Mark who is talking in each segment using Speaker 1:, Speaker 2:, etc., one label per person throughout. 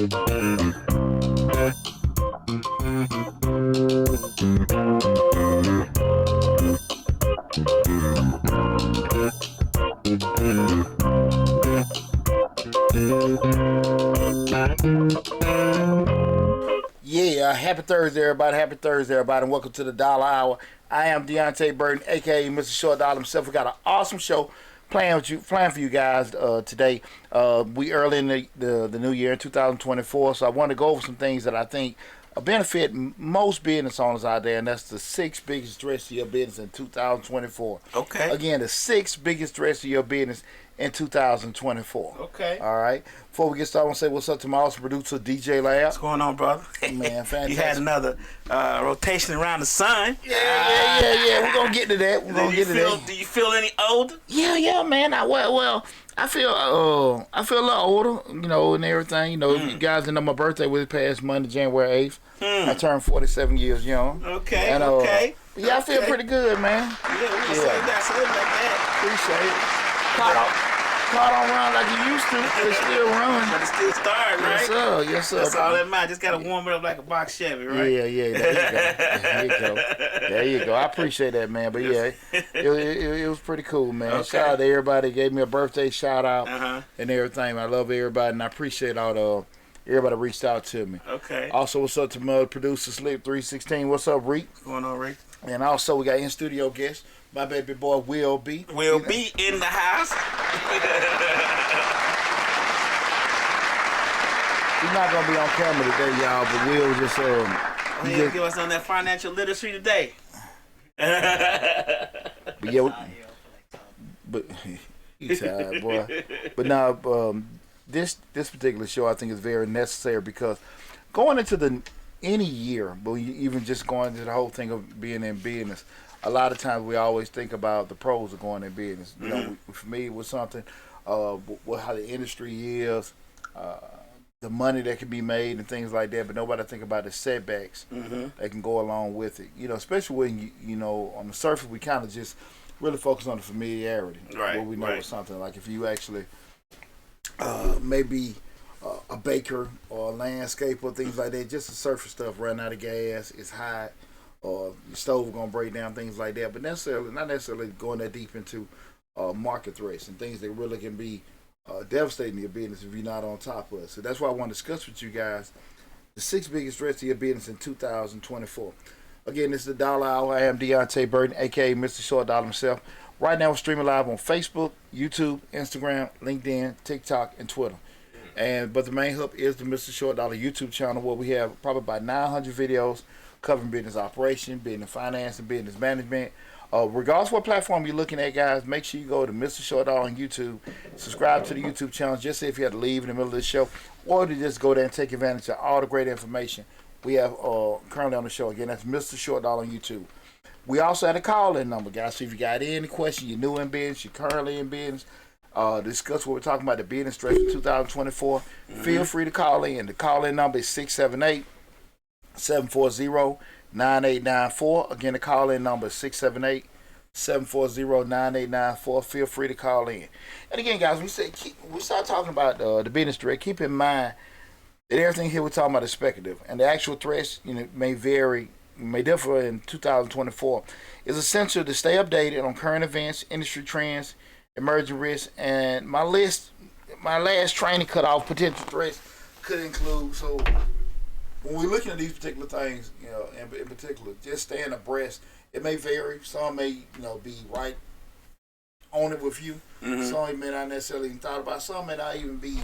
Speaker 1: Yeah, happy Thursday, everybody. Happy Thursday, everybody, and welcome to the Dollar Hour. I am Deontay Burton, aka Mr. Short Dollar himself. We got an awesome show playing for you guys today. We early in the new year in 2024, so I want to go over some things that I think benefit most business owners out there, and that's the 6 biggest threats to your business in 2024.
Speaker 2: Okay.
Speaker 1: Again, the 6 biggest threats to your business in 2024.
Speaker 2: Okay.
Speaker 1: All right. Before we get started, I want to say what's up to my awesome producer, DJ Lab.
Speaker 2: What's going on, brother?
Speaker 1: Man, fantastic.
Speaker 2: You had another rotation around the sun.
Speaker 1: Yeah. We're gonna get to that.
Speaker 2: Do you feel any older?
Speaker 1: Yeah, man. I feel a little older, and everything. You guys know my birthday was past Monday, January 8th. I turned 47 years young.
Speaker 2: Okay.
Speaker 1: And,
Speaker 2: okay.
Speaker 1: Yeah, I feel pretty good, man.
Speaker 2: Yeah, we can say that, something like that.
Speaker 1: Appreciate it. Car don't run like you used to. It still run.
Speaker 2: But it still started, right?
Speaker 1: Yes, sir.
Speaker 2: That's all that matters. Just gotta warm it up like a box Chevy, right?
Speaker 1: Yeah. There you go. I appreciate that, man. But yeah, it was pretty cool, man.
Speaker 2: Okay.
Speaker 1: Shout out to everybody that gave me a birthday shout out and everything. I love everybody, and I appreciate all everybody reached out to me.
Speaker 2: Okay.
Speaker 1: Also, what's up to my producer Sleep 316? What's up, Reek?
Speaker 2: What's going on, Rick?
Speaker 1: And also we got in studio guest, my baby boy Will B.
Speaker 2: Will be in the house.
Speaker 1: He's not gonna be on camera today, y'all, but Will just
Speaker 2: He'll give us on that financial literacy today.
Speaker 1: But yeah, but he's tired, boy. But now, this particular show I think is very necessary because going into any year, but even just going into the whole thing of being in business, a lot of times we always think about the pros of going in business. We're familiar with something, how the industry is, the money that can be made and things like that, but nobody think about the setbacks that can go along with it. Especially when on the surface we kind of just really focus on the familiarity,
Speaker 2: right?
Speaker 1: What we know with something. Like if you actually maybe a baker or a landscaper, things like that, just the surface stuff, running out of gas, it's hot, or your stove gonna break down, things like that. But not necessarily going that deep into market threats and things that really can be devastating to your business if you're not on top of it. So that's why I want to discuss with you guys the 6 biggest threats to your business in 2024. Again, this is the Dollar Hour. I am Deontay Burton, aka Mr. Short Dollar himself. Right now we're streaming live on Facebook, YouTube, Instagram, LinkedIn, TikTok, and Twitter. But the main hub is the Mr. Short Dollar YouTube channel, where we have probably about 900 videos covering business operation, business finance, and business management. Regardless of what platform you're looking at, guys, make sure you go to Mr. Short Dollar on YouTube, subscribe to the YouTube channel, just say if you had to leave in the middle of the show, or to just go there and take advantage of all the great information we have currently on the show. Again, that's Mr. Short Dollar on YouTube. We also had a call-in number, guys, so if you got any questions, you're new in business, you're currently in business, discuss what we're talking about, the business stress for 2024, feel free to call in. The call-in number is 678-740-9894. Again, the call-in number is 678-740-9894. Feel free to call in. And again, guys, we start talking about the business threat. Keep in mind that everything here we're talking about is speculative, and the actual threats may differ in 2024. It's essential to stay updated on current events, industry trends, emerging risks, and my last training cutoff potential threats could include. So when we're looking at these particular things, in particular, just staying abreast. It may vary. Some may be right on it with you. Some may not necessarily even thought about. Some may not even be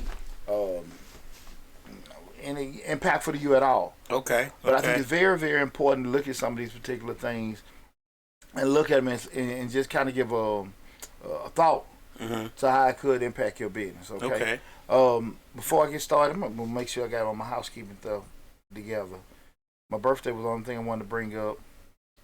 Speaker 1: any impactful to you at all.
Speaker 2: Okay.
Speaker 1: But I think it's very, very important to look at some of these particular things and look at them and just kind of give a thought to how it could impact your business. Okay. Before I get started, I'm gonna make sure I got all my housekeeping stuff together. My birthday was the only thing I wanted to bring up.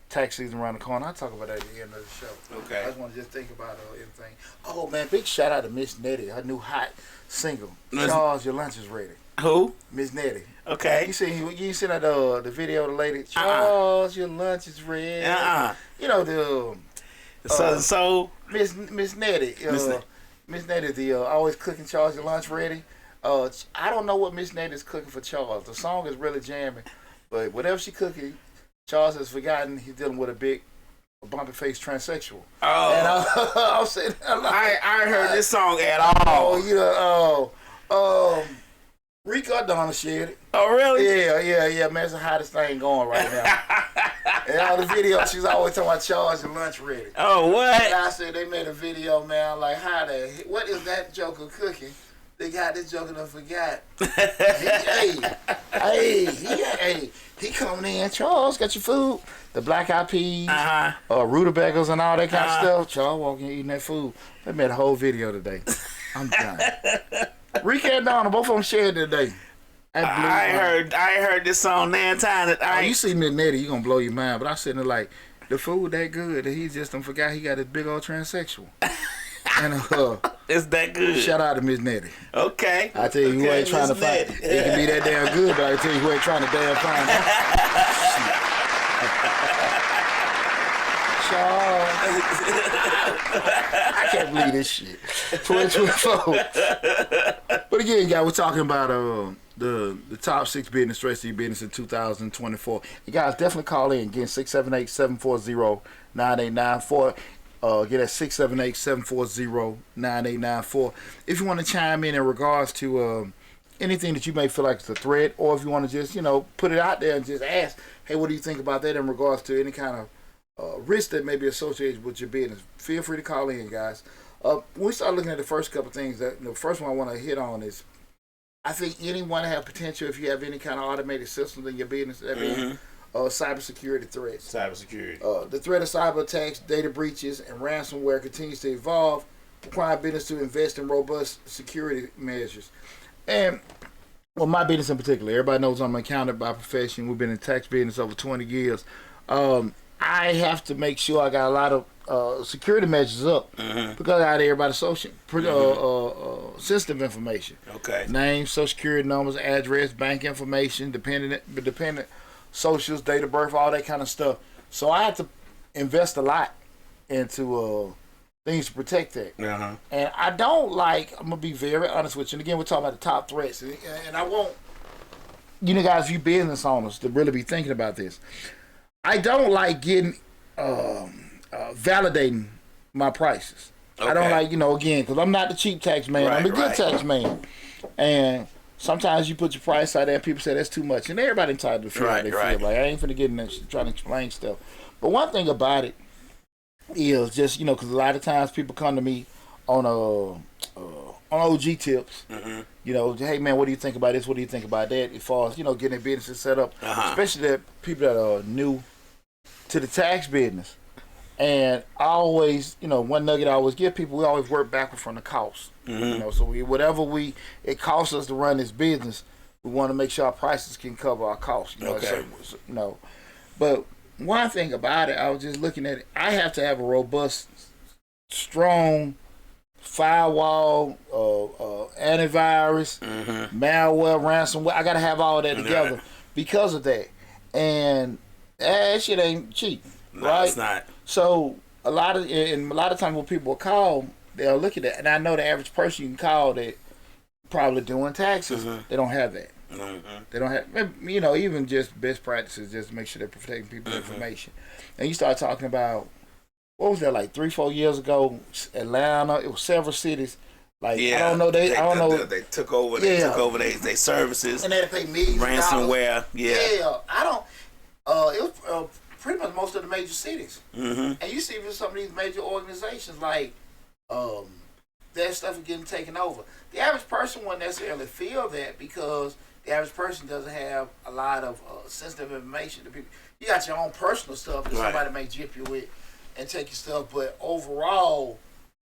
Speaker 1: Tax season around the corner. I'll talk about that at the end of the show.
Speaker 2: Okay.
Speaker 1: I just want to think about everything. Oh man, big shout out to Miss Nettie, her new hot single. Charles, your lunch is ready.
Speaker 2: Who?
Speaker 1: Miss Nettie.
Speaker 2: Okay.
Speaker 1: You seen that the video of the lady? Charles, your lunch is ready. The
Speaker 2: Southern Soul.
Speaker 1: Miss Nettie. Miss Nettie, the always cooking Charles, your lunch ready. I don't know what Miss Nate is cooking for Charles. The song is really jamming, but whatever she cooking, Charles has forgotten he's dealing with a bumpy faced transsexual.
Speaker 2: Oh,
Speaker 1: and I'm saying,
Speaker 2: I ain't heard this song at all.
Speaker 1: Rico Donna shared it.
Speaker 2: Oh, really?
Speaker 1: Yeah, man, it's the hottest thing going right now. And all the videos, she's always talking about Charles and lunch ready.
Speaker 2: Oh, what?
Speaker 1: And I said they made a video, man. I'm like, what is that joker cooking? They got this joker done forgot. He coming in. Charles, got your food. The black eyed peas, rutabagas and all that kind of stuff. Charles walking eating that food. They made a whole video today. I'm done. Ricky and Donna, both of them shared today.
Speaker 2: I ain't heard this song 9 times.
Speaker 1: You see me Nettie, you gonna blow your mind. But I sitting there like, the food that good that he just done forgot he got this big old transsexual. And
Speaker 2: it's that good.
Speaker 1: Shout out to Miss Nettie.
Speaker 2: Okay.
Speaker 1: I tell you who ain't trying to find it. It can be that damn good, but I tell you who ain't trying to damn find it. Charles. I can't believe this shit. 2024. But again, guys, we're talking about the top 6 business stress to your business in 2024. You guys definitely call in. Again, 678-740-9894. Get at 678-740-9894. If you want to chime in regards to anything that you may feel like is a threat, or if you want to just, put it out there and just ask, hey, what do you think about that in regards to any kind of risk that may be associated with your business, feel free to call in, guys. When we start looking at the first couple of things, the first one I want to hit on is, I think anyone have potential if you have any kind of automated systems in your business. Cybersecurity threats. The threat of cyber attacks, data breaches, and ransomware continues to evolve, requiring business to invest in robust security measures. And my business in particular, everybody knows I'm an accountant by profession. We've been in tax business over 20 years. I have to make sure I got a lot of security measures up because I got everybody's social sensitive information.
Speaker 2: Okay.
Speaker 1: Names, social security numbers, address, bank information, dependent socials, date of birth, all that kind of stuff. So I had to invest a lot into things to protect that. And I don't I'm going to be very honest with you. And again, we're talking about the top threats. And I want guys, you business owners, to really be thinking about this. I don't like getting validating my prices. Okay. I don't like, again, because I'm not the cheap tax man. I'm the good tax man. And sometimes you put your price out there and people say that's too much. And everybody entitled to feel how they feel. Like, I ain't finna get in there trying to explain stuff. But one thing about it is just, because a lot of times people come to me on OG tips. Hey man, what do you think about this? What do you think about that? As far as, getting their businesses set up. Especially the people that are new to the tax business. And I always, one nugget I always give people, we always work backward from the cost. So it costs us to run this business, we want to make sure our prices can cover our costs. But one thing about it, I was just looking at it, I have to have a robust, strong firewall, antivirus, malware, ransomware. I got to have all that together because of that. And that shit ain't cheap, right?
Speaker 2: It's not.
Speaker 1: So a lot of times when people call, they'll look at that, and I know the average person you can call that probably doing taxes, they don't have that. They don't have, even just best practices, just to make sure they're protecting people's information. And you start talking about, what was that, like 3-4 years ago? Atlanta, it was several cities. Like, I don't know, they
Speaker 2: took over. They took over their services,
Speaker 1: and they had to pay millions.
Speaker 2: Ransomware,
Speaker 1: I don't. It was pretty much most of the major cities, and you see with some of these major organizations, like that stuff is getting taken over. The average person won't necessarily feel that because the average person doesn't have a lot of sensitive information to people. You got your own personal stuff that somebody may jip you with and take your stuff, but overall,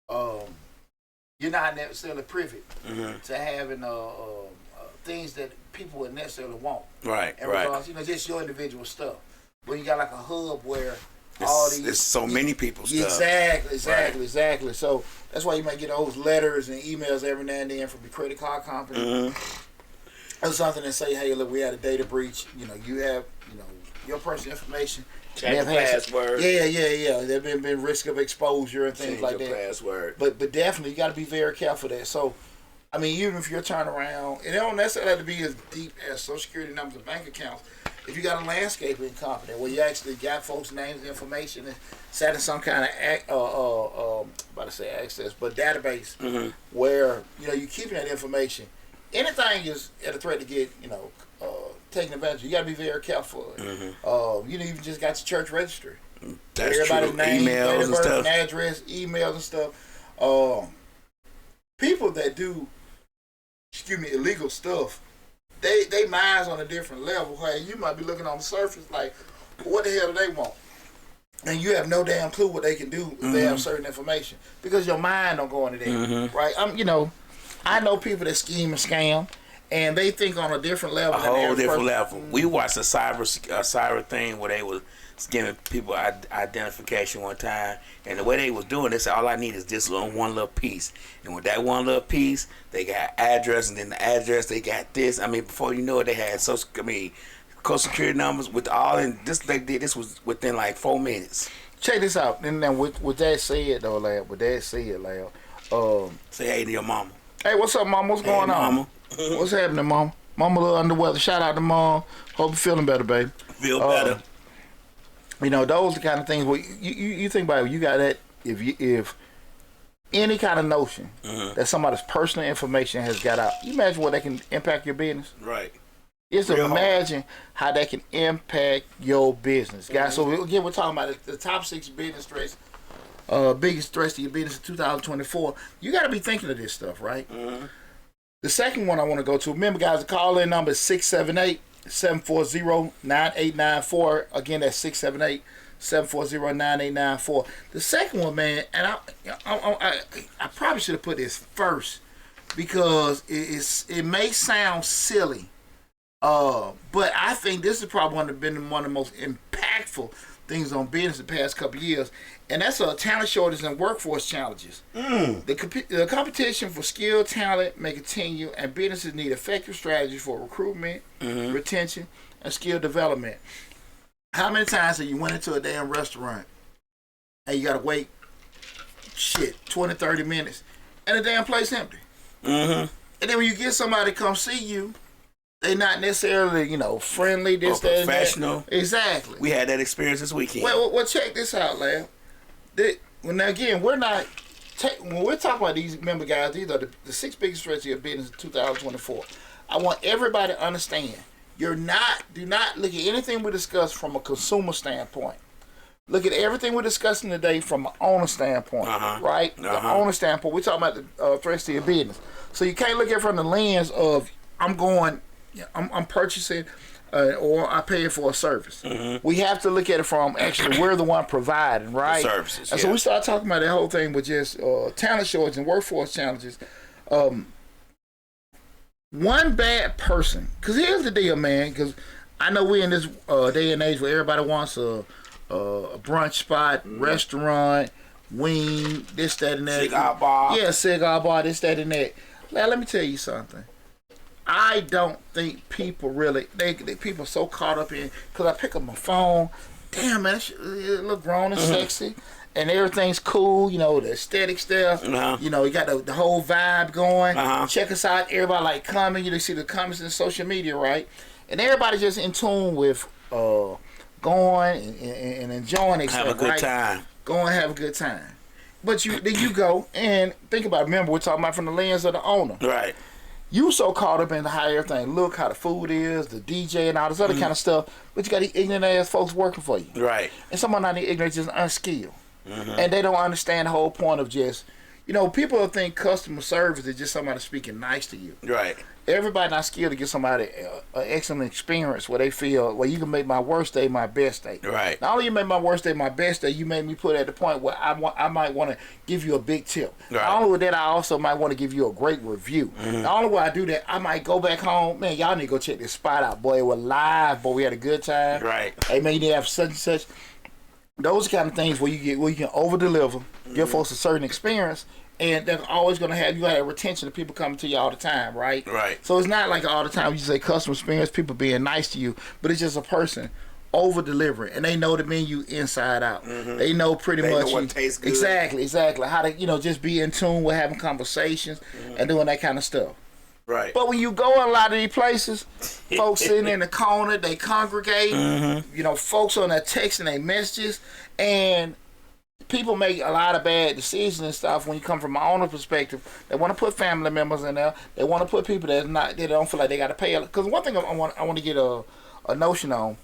Speaker 1: you're not necessarily privy to having things that people would necessarily want. Because, just your individual stuff. When you got like a hub where
Speaker 2: there's so many people's stuff.
Speaker 1: Exactly. So that's why you might get those letters and emails every now and then from your credit card company. Or something that say, hey, look, we had a data breach. You have, your personal information.
Speaker 2: Change your password.
Speaker 1: Yeah. There been risk of exposure and things like that.
Speaker 2: Password.
Speaker 1: But definitely, you got to be very careful of that. So I mean, even if you're turning around, it don't necessarily have to be as deep as Social Security numbers and bank accounts. If you got a landscaping company where you actually got folks' names and information and set in some kind of about to say access, but database where you're keeping that information. Anything is at a threat to get taken advantage of. You got to be very careful. You even just got your church registry.
Speaker 2: That's
Speaker 1: everybody's
Speaker 2: true.
Speaker 1: name,
Speaker 2: Emails and stuff,
Speaker 1: address, emails and stuff. People that do illegal stuff, they minds on a different level. Hey, you might be looking on the surface like, what the hell do they want? And you have no damn clue what they can do if they have certain information because your mind don't go into that, right? I know people that scheme and scam, and they think on a different level.
Speaker 2: A whole different level. We watched a cyber thing where they was giving people identification one time, and the way they was doing this, all I need is this one little piece, and with that one little piece, they got address, and then the address they got this. I mean, before you know it, they had social security numbers with all, and this they did. This was within like 4 minutes.
Speaker 1: Check this out, and then with that said though, lad.
Speaker 2: Say hey to your mama.
Speaker 1: Hey, what's up, mama? What's going on?
Speaker 2: Mama.
Speaker 1: What's happening, mama? Mama a little under weather. Shout out to mom. Hope you're feeling better, baby.
Speaker 2: Feel better.
Speaker 1: Those are the kind of things where you think about it. You got that if any kind of notion that somebody's personal information has got out, you imagine what that can impact your business.
Speaker 2: Right.
Speaker 1: Just imagine how that can impact your business, guys. So again, we're talking about the top 6 business threats, biggest threats to your business in 2024. You got to be thinking of this stuff, right? The second one I want to go to. Remember, guys, the call-in number is 678-740-9894. Again, that's 678-740-9894. The second one, man, and I probably should have put this first because it may sound silly, but I think this is probably one of the most impactful things on business the past couple of years, and that's talent shortages and workforce challenges. The competition for skilled talent may continue, and businesses need effective strategies for recruitment, retention, and skill development. How many times have you went into a damn restaurant and you got to wait 20, 30 minutes and the damn place empty? And then when you get somebody to come see you, they not necessarily, friendly, this, that,
Speaker 2: professional.
Speaker 1: That. Exactly.
Speaker 2: We had that experience this weekend.
Speaker 1: Well, check this out, lad. Now, again, when we're talking about these, remember, guys, these are the 6 biggest threats to your business in 2024. I want everybody to understand, do not look at anything we discuss from a consumer standpoint. Look at everything we're discussing today from an owner standpoint, right? The owner standpoint. We're talking about the threats to your business. So you can't look at it from the lens of, I'm purchasing or I pay for a service. We have to look at it from actually we're the one providing, right?
Speaker 2: The services.
Speaker 1: And so we start talking about that whole thing with just talent shortage and workforce challenges. One bad person, because here's the deal, man, because I know we're in this day and age where everybody wants a brunch spot, restaurant, wing, this, that, and that.
Speaker 2: Cigar bar.
Speaker 1: Yeah, cigar bar, this, that, and that. Now, let me tell you something. I don't think people really, people are so caught up in, because I pick up my phone, damn, man, it look grown and sexy, and everything's cool, the aesthetic stuff, you got the whole vibe going. Check us out, everybody like comment, you see the comments in social media, right? And everybody just in tune with going and enjoying themselves,
Speaker 2: have a good time.
Speaker 1: Go and have a good time. But then you go and think about it. Remember, we're talking about from the lens of the owner.
Speaker 2: Right.
Speaker 1: You so caught up in how everything look, how the food is, the DJ and all this other kind of stuff, but you got these ignorant ass folks working for you.
Speaker 2: Right.
Speaker 1: And someone not ignorant, just unskilled. And they don't understand the whole point of just, people think customer service is just somebody speaking nice to you.
Speaker 2: Right.
Speaker 1: Everybody not skilled to get somebody an excellent experience where they feel, well, you can make my worst day my best day.
Speaker 2: Right.
Speaker 1: Not only you make my worst day my best day, you made me put at the point where I might want to give you a big tip.
Speaker 2: Right.
Speaker 1: Not only with that, I also might want to give you a great review. The only way I do that, I might go back home, man, y'all need to go check this spot out, boy. It was live, boy. We had a good time.
Speaker 2: Right.
Speaker 1: Hey, man, you need to have such and such. Those kind of things where you can over deliver, give folks a certain experience. And they're always going to have, you got a retention of people coming to you all the time, right?
Speaker 2: Right.
Speaker 1: So it's not like all the time you say customer experience, people being nice to you, but it's just a person over delivering, and they know the menu inside out. They know pretty much
Speaker 2: know what tastes good.
Speaker 1: Exactly how to just be in tune with having conversations and doing that kind of stuff.
Speaker 2: Right.
Speaker 1: But when you go in a lot of these places, folks sitting in the corner, they congregate. Folks on their texting their messages, and people make a lot of bad decisions and stuff. When you come from my owner perspective, they want to put family members in there. They want to put people that don't feel like they got to pay. Because one thing I want to get a notion on,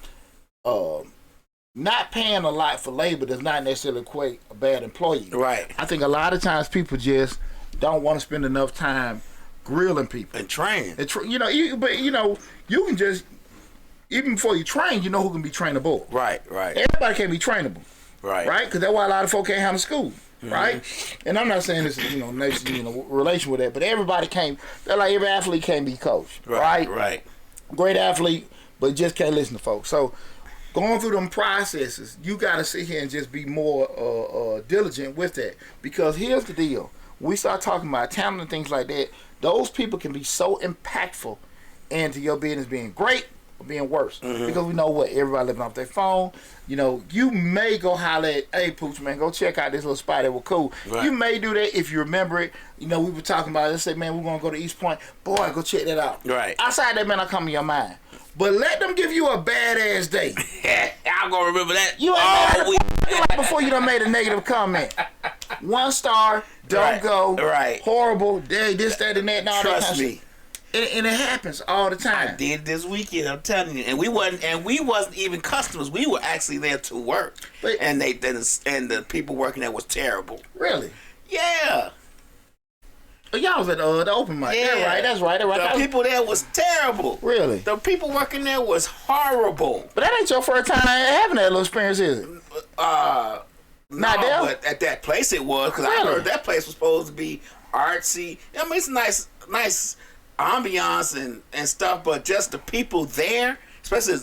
Speaker 1: not paying a lot for labor does not necessarily equate a bad employee.
Speaker 2: Right.
Speaker 1: I think a lot of times people just don't want to spend enough time grilling people
Speaker 2: and training.
Speaker 1: You can just, even before you train, you know who can be trainable.
Speaker 2: Right.
Speaker 1: Everybody can't be trainable. Right. Because that's why a lot of folk can't handle school. Right. And I'm not saying this is relation with that, but everybody can't. They're like every athlete can't be coached. Right. Great athlete, but just can't listen to folks. So going through them processes, you got to sit here and just be more diligent with that. Because here's the deal: when we start talking about talent and things like that, those people can be so impactful into your business being great or being worse. Because we know what, everybody living off their phone. You may go holler at, hey, Pooch, man, go check out this little spot that was cool. Right. You may do that if you remember it. We were talking about it. Let's say, man, we're going to go to East Point. Boy, go check that out. Right. Outside that, man, I'll come to your mind. But let them give you a badass day.
Speaker 2: I'm going to remember that.
Speaker 1: You ain't before you done made a negative comment. 1 star, don't go.
Speaker 2: Right.
Speaker 1: Horrible. This, that, and that. And all
Speaker 2: Trust
Speaker 1: that
Speaker 2: me.
Speaker 1: And it happens all the time.
Speaker 2: I did this weekend, I'm telling you, and we wasn't even customers. We were actually there to work, and the people working there was terrible.
Speaker 1: Really?
Speaker 2: Yeah.
Speaker 1: Y'all was at the open mic. Yeah. That's right.
Speaker 2: The people there was terrible.
Speaker 1: Really?
Speaker 2: The people working there was horrible.
Speaker 1: But that ain't your first time having that little experience, is it?
Speaker 2: Not
Speaker 1: there.
Speaker 2: But at that place it was, because I heard that place was supposed to be artsy. I mean, it's nice ambiance and stuff, but just the people there, especially,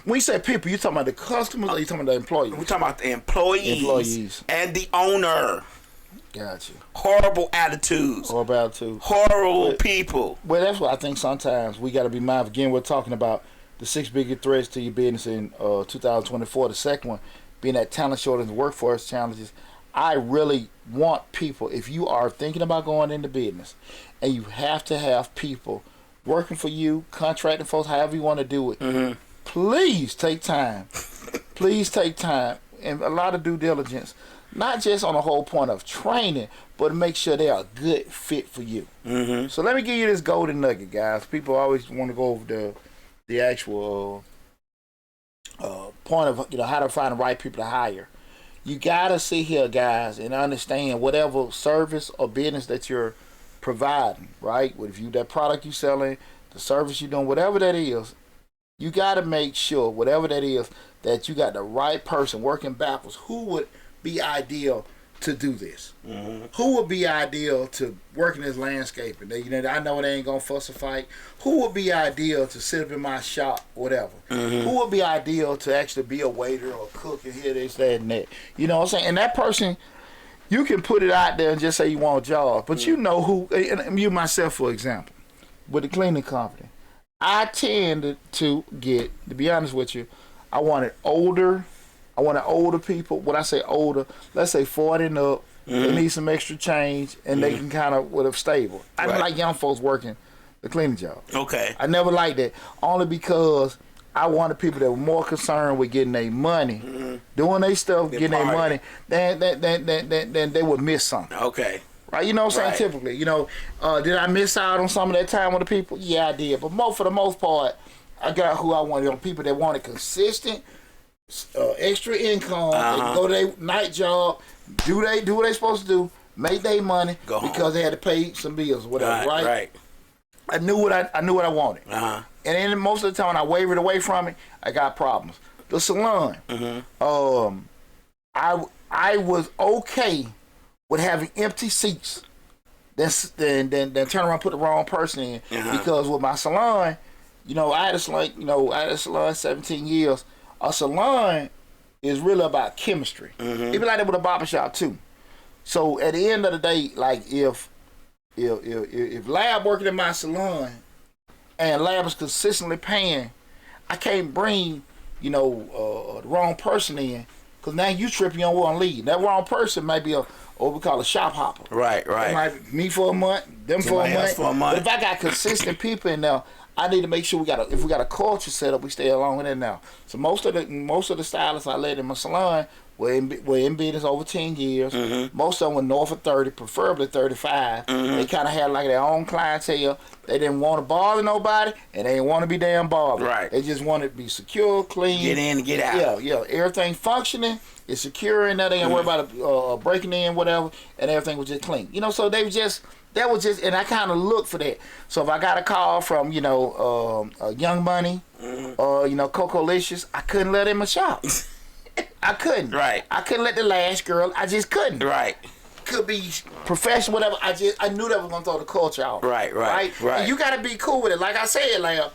Speaker 1: when you say people, you talking about the customers or you talking about the employees?
Speaker 2: We're talking about the employees and the owner.
Speaker 1: Gotcha.
Speaker 2: Horrible attitudes. Horrible people.
Speaker 1: Well, that's what I think sometimes we got to be mindful. Again, we're talking about the 6 biggest threats to your business in 2024. The second one being that talent shortage and workforce challenges. I really want people, if you are thinking about going into business and you have to have people working for you, contracting folks, however you want to do it, please take time. Please take time and a lot of due diligence, not just on the whole point of training, but to make sure they are a good fit for you. So let me give you this golden nugget, guys. People always want to go over the actual point of how to find the right people to hire. You gotta sit here, guys, and understand whatever service or business that you're providing, right? If you that product you're selling, the service you're doing, whatever that is, you gotta make sure, whatever that is, that you got the right person working backwards. Who would be ideal to do this? Who would be ideal to work in this landscaping? I know they ain't gonna fuss or fight. Who would be ideal to sit up in my shop, whatever? Who would be ideal to actually be a waiter or cook and hear this, that, and that? You know what I'm saying? And that person, you can put it out there and just say you want a job, but you know who. And you myself, for example, with the cleaning company, I tend to get, to be honest with you, I wanted older people. When I say older, let's say 40 and up. They need some extra change, and they can kind of with a stable. I don't like young folks working the cleaning job. Okay. I never liked that, only because I wanted people that were more concerned with getting their money, doing their stuff, getting their money, than they would miss something. Okay. Right, you know what I'm saying? Typically, did I miss out on some of that time with the people? Yeah, I did. But for the most part, I got who I wanted. People that wanted consistent, extra income. They can go to their night job, do what they supposed to do, make their money because they had to pay some bills or whatever. Right. I knew what I wanted. And then most of the time when I wavered away from it, I got problems. The salon. I was okay with having empty seats, then turn around and put the wrong person in. Because with my salon, I had a salon 17 years. A salon is really about chemistry. It be like that with a barber shop too. So at the end of the day, like if Lab working in my salon and Lab is consistently paying, I can't bring the wrong person in, because now you tripping on one lead. That wrong person might be what we call a shop hopper.
Speaker 2: Right.
Speaker 1: It might be me for a month, them for a month. But if I got consistent people in there, I need to make sure if we got a culture set up, we stay along with it now. So most of the stylists I led in my salon were in business over 10 years. Mm-hmm. Most of them were north of 30, preferably 35. Mm-hmm. They kind of had like their own clientele. They didn't want to bother nobody, and they didn't want to be damn bothered.
Speaker 2: Right.
Speaker 1: They just wanted to be secure, clean.
Speaker 2: Get in and get out.
Speaker 1: Yeah. Everything functioning. It's secure and nothing. Worry about breaking in, whatever, and everything was just clean. So that was just, and I kind of looked for that. So if I got a call from, Young Money, Cocolicious, I couldn't let him in my shop. I couldn't.
Speaker 2: Right.
Speaker 1: I couldn't let the last girl. I just couldn't.
Speaker 2: Right.
Speaker 1: Could be professional, whatever. I knew that was gonna throw the culture out.
Speaker 2: Right.
Speaker 1: And you gotta be cool with it. Like I said, I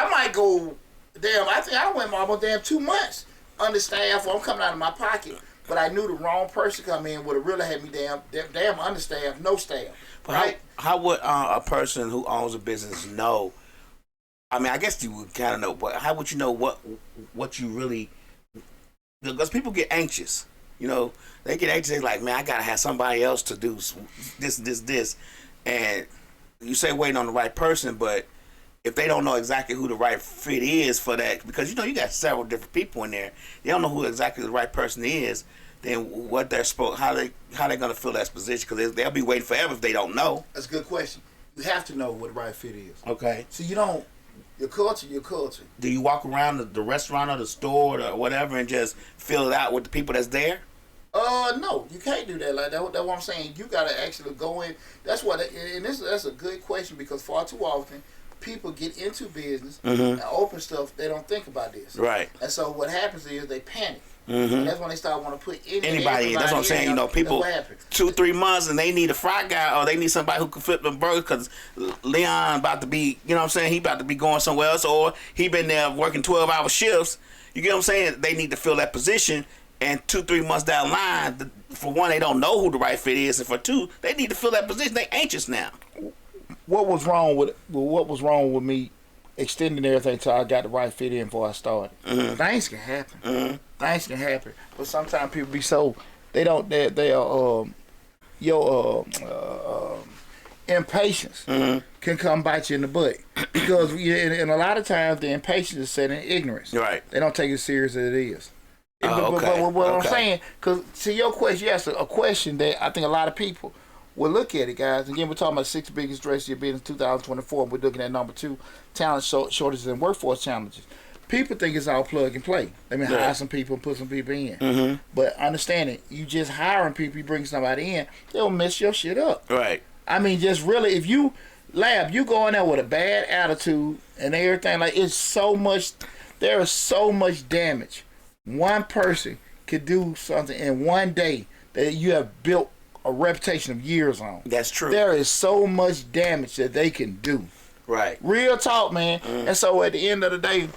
Speaker 1: might go. Damn, I think I went almost 2 months understaffed. I'm coming out of my pocket. But I knew the wrong person come in would have really had me damn understaffed, no staff. Right?
Speaker 2: How would a person who owns a business know? I mean, I guess you would kind of know, but how would you know what you really? Because people get anxious. They get anxious. They're like, man, I gotta have somebody else to do this, and you say waiting on the right person, but if they don't know exactly who the right fit is for that, because you got several different people in there, they don't know who exactly the right person is. Then what they're supposed, how they gonna fill that position? Because they'll be waiting forever if they don't know.
Speaker 1: That's a good question. You have to know what the right fit is.
Speaker 2: Okay.
Speaker 1: So you don't. Your culture.
Speaker 2: Do you walk around the restaurant or the store or whatever and just fill it out with the people that's there?
Speaker 1: No, you can't do that. Like that's what I'm saying. You gotta actually go in. That's a good question, because far too often people get into business and open stuff. They don't think about this.
Speaker 2: Right.
Speaker 1: And so what happens is they panic. Mm-hmm. And that's when they start want to put
Speaker 2: anybody in. That's what I'm saying. People 2-3 months and they need a fry guy, or they need somebody who can flip them burgers, because Leon about to be, he about to be going somewhere else, or he been there working 12-hour shifts. You get what I'm saying? They need to fill that position, and 2-3 months down the line, for one, they don't know who the right fit is, and for two, they need to fill that position. They anxious now.
Speaker 1: What was wrong with me extending everything till I got the right fit in before I started? Mm-hmm. Things can happen. Mm-hmm. Things can happen, but sometimes people be so your impatience can come bite you in the butt, because and a lot of times the impatience is set in ignorance.
Speaker 2: Right.
Speaker 1: They don't take it as serious as it is.
Speaker 2: Okay.
Speaker 1: But what I'm saying, because to your question, you asked a question that I think a lot of people will look at it, guys. Again, we're talking about 6 biggest threats to your business 2024. And we're looking at number 2, talent shortages and workforce challenges. People think it's all plug and play. Let me hire some people and put some people in. Mm-hmm. But understand it, you just hiring people, you bring somebody in, they'll mess your shit up.
Speaker 2: Right.
Speaker 1: I mean, just really, if you go in there with a bad attitude and everything, there is so much damage. One person could do something in one day that you have built a reputation of years on.
Speaker 2: That's true.
Speaker 1: There is so much damage that they can do.
Speaker 2: Right.
Speaker 1: Real talk, man. Mm. And so at the end of the day,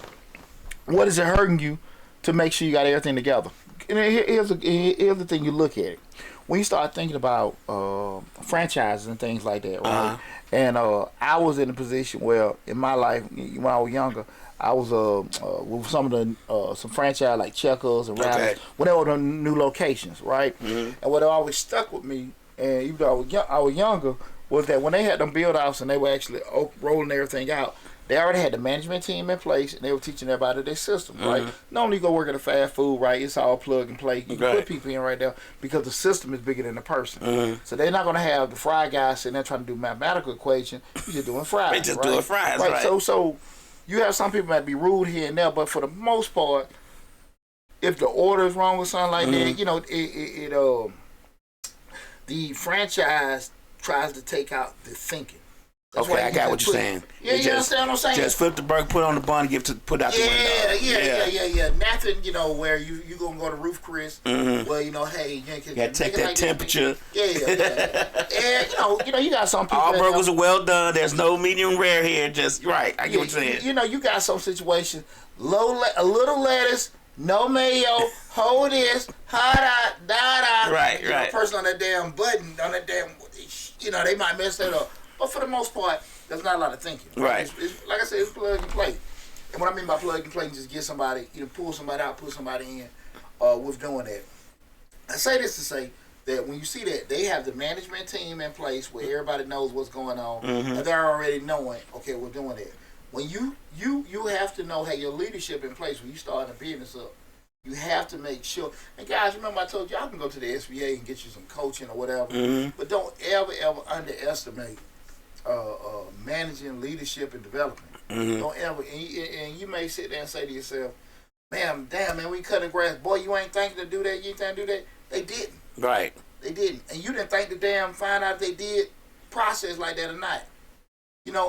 Speaker 1: what is it hurting you to make sure you got everything together? And here's the thing, you look at it. When you start thinking about franchises and things like that, right? Uh-huh. And I was in a position where in my life, when I was younger, I was with some franchise like Checkers and Rallies, when they were the new locations, right? Mm-hmm. And what always stuck with me, and even though I was younger, was that when they had them build outs and they were actually rolling everything out, they already had the management team in place, and they were teaching everybody their system, right? Normally you go work at a fast food, right? It's all plug and play. You can put people in right there because the system is bigger than the person. So they're not going to have the fry guy sitting there trying to do mathematical equation. You're just doing fries.
Speaker 2: They just doing fries, right?
Speaker 1: So you have some people that be rude here and there, but for the most part, if the order is wrong or something like that, the franchise tries to take out the thinking. That's
Speaker 2: I got what you're saying.
Speaker 1: Yeah, you understand what I'm saying?
Speaker 2: Just flip the burger, put on the bun, put out the window.
Speaker 1: Yeah. Nothing, where you gonna go to Roof Chris, well, hey, you
Speaker 2: gotta take that temperature.
Speaker 1: And you got some people.
Speaker 2: All burgers are well done. There's no medium rare here. Just right. I get what you're saying. You
Speaker 1: got some situations. A little lettuce, no mayo. Hold this, hot da.
Speaker 2: Right.
Speaker 1: The person on that damn button, they might mess that up. But for the most part, there's not a lot of thinking.
Speaker 2: Right.
Speaker 1: It's, like I said, it's plug and play. And what I mean by plug and play, just get somebody, pull somebody out, put somebody in with doing that. I say this to say that when you see that, they have the management team in place where everybody knows what's going on, and they're already knowing, okay, we're doing that. When you have to know, have your leadership in place when you start a business up. You have to make sure. And guys, remember I told you I can go to the SBA and get you some coaching or whatever, but don't ever underestimate managing, leadership, and development. Don't ever. And you may sit there and say to yourself, "Man, damn, man, we cutting grass. Boy, you ain't thinking to do that. You ain't thinking to do that." They didn't.
Speaker 2: Right.
Speaker 1: They didn't. And you didn't think to find out if they did process like that or not.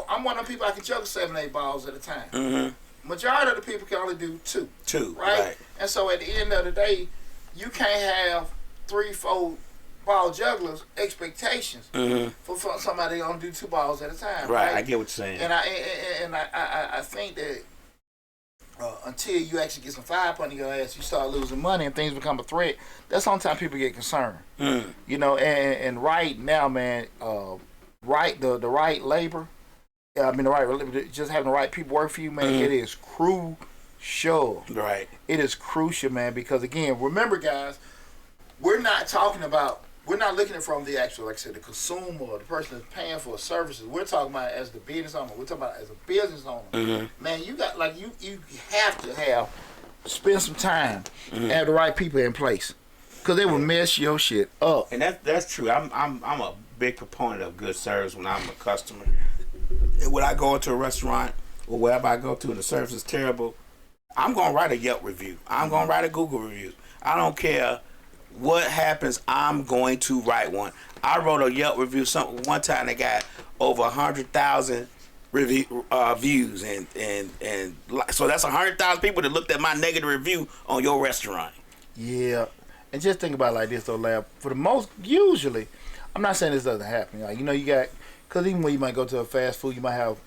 Speaker 1: I'm one of the people I can juggle 7-8 balls at a time. Majority of the people can only do 2. Right? And so at the end of the day, you can't have 3-4 ball jugglers expectations for somebody to only do 2 balls at a time.
Speaker 2: Right. I get what you're saying.
Speaker 1: And I think that until you actually get some fire up under your ass, you start losing money and things become a threat. That's the only time people get concerned. And right now, man, the right labor. Just having the right people work for you, man, it is crucial.
Speaker 2: Right.
Speaker 1: It is crucial, man, because again, remember, guys, we're not looking at it from the actual, like I said, the consumer or the person that's paying for services. We're talking about as the business owner. We're talking about as a business owner. Man, you got you have to spend some time and have the right people in place, because they will mess your shit up.
Speaker 2: And that's true. I'm a big proponent of good service when I'm a customer. And when I go into a restaurant or wherever I go to and the service is terrible, I'm going to write a Yelp review. I'm going to write a Google review. I don't care what happens, I'm going to write one. I wrote a Yelp review one time that got over 100,000 views, and so that's 100,000 people that looked at my negative review on your restaurant.
Speaker 1: Yeah, and just think about it like this though, Lab. For the most, usually, I'm not saying this doesn't happen. Like, you got, because even when you might go to a fast food, you might have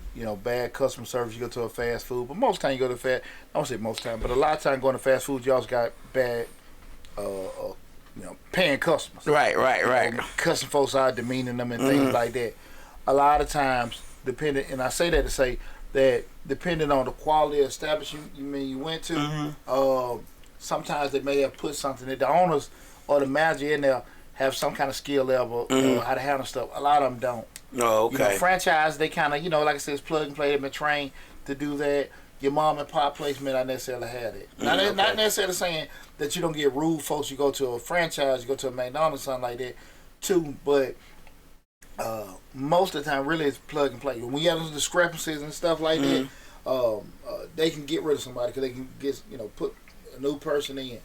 Speaker 1: bad customer service. You go to a fast food, but most time you go to I don't say most time, but a lot of time going to fast food, you also got bad paying customers.
Speaker 2: Right.
Speaker 1: Cussing folks out, demeaning them and things like that. A lot of times, and I say that to say that depending on the quality of establishment you went to, sometimes they may have put something that the owners or the manager in there have some kind of skill level, how to handle stuff. A lot of them don't.
Speaker 2: Oh, okay.
Speaker 1: Franchise, they kind of, like I said, it's plug and play. They've been trained to do that. Your mom and pop place may not necessarily have it. Not necessarily saying that you don't get rude folks. You go to a franchise, you go to a McDonald's, something like that, too. But most of the time, really, it's plug and play. When you have those discrepancies and stuff like that, they can get rid of somebody because they can get, put a new person in.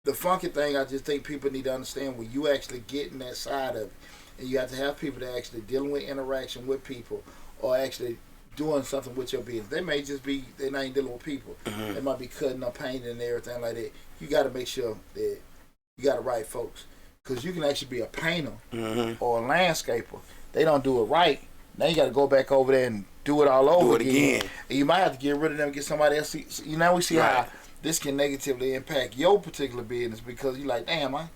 Speaker 1: The funky thing, I just think people need to understand when you actually get in that side of it, and you have to have people that are actually dealing with interaction with people or actually doing something with your business. They may just be, they're not even dealing with people. They might be cutting up, painting and everything like that. You got to make sure that you got the right folks. Because you can actually be a painter or a landscaper. They don't do it right. Now you got to go back over there and do it all over again. And you might have to get rid of them and get somebody else. We see how this can negatively impact your particular business because you're like, damn, I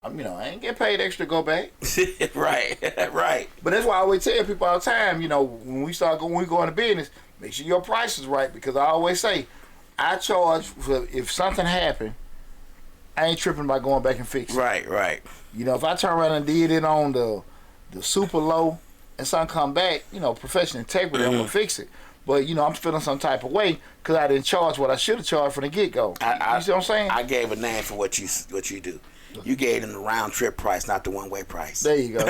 Speaker 1: ain't getting paid extra to go back.
Speaker 2: Right.
Speaker 1: But that's why I always tell people all the time, when we go into business, make sure your price is right, because I always say, I charge for if something happened, I ain't tripping by going back and fixing it.
Speaker 2: Right.
Speaker 1: If I turn around and did it on the super low and something come back, professional integrity, I'm gonna fix it. But I'm feeling some type of way because I didn't charge what I should have charged from the get go. You see what I'm saying?
Speaker 2: I gave a name for what you do. You gave them the round trip price, not the one way price.
Speaker 1: There you go.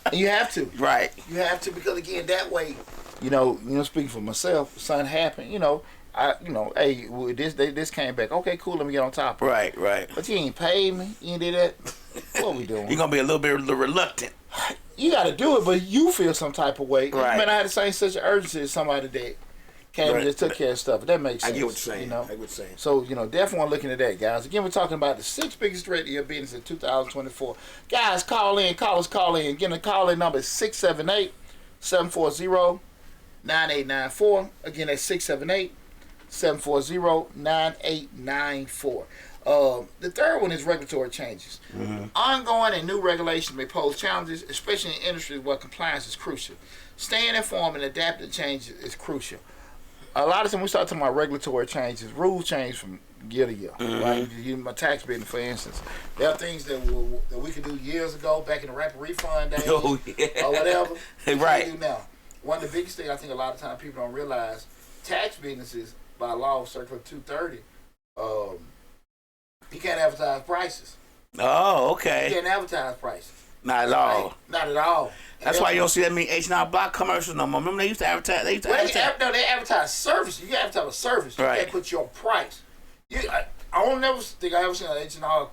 Speaker 1: And you have to.
Speaker 2: Right.
Speaker 1: You have to, because again, that way, speaking for myself, something happened. Hey, this came back. Okay, cool. Let me get on top of it.
Speaker 2: Right.
Speaker 1: But you ain't paid me. You ain't did that. What we doing?
Speaker 2: You're gonna be a little bit reluctant.
Speaker 1: You got to do it, but you feel some type of way.
Speaker 2: Right.
Speaker 1: Man, I had the same such urgency as somebody that came and just took care of stuff. That makes sense.
Speaker 2: I get what you're saying. I get what you're saying.
Speaker 1: So, definitely looking at that, guys. Again, we're talking about the 6 biggest threat to your business in 2024. Guys, call in. Again, the call-in number is 678-740-9894. Again, that's 678-740-9894. The third one is regulatory changes. Ongoing and new regulations may pose challenges, especially in industries where compliance is crucial. Staying informed and adapting to changes is crucial. A lot of times we start talking about regulatory changes, rules change from year to year. Right? My tax business, for instance, there are things that we could do years ago, back in the rapid refund days, or whatever.
Speaker 2: Right.
Speaker 1: We do now. One of the biggest things I think a lot of times people don't realize, tax businesses by law, Circular 230, you can't advertise prices.
Speaker 2: Oh, okay.
Speaker 1: You can't advertise prices.
Speaker 2: Not at all.
Speaker 1: Right? Not at all.
Speaker 2: That's why you don't see that many H&R Block commercials no more. Remember they used to advertise. They
Speaker 1: advertise service. You can advertise a service. You can't put your price. I don't never think I ever seen an H&R.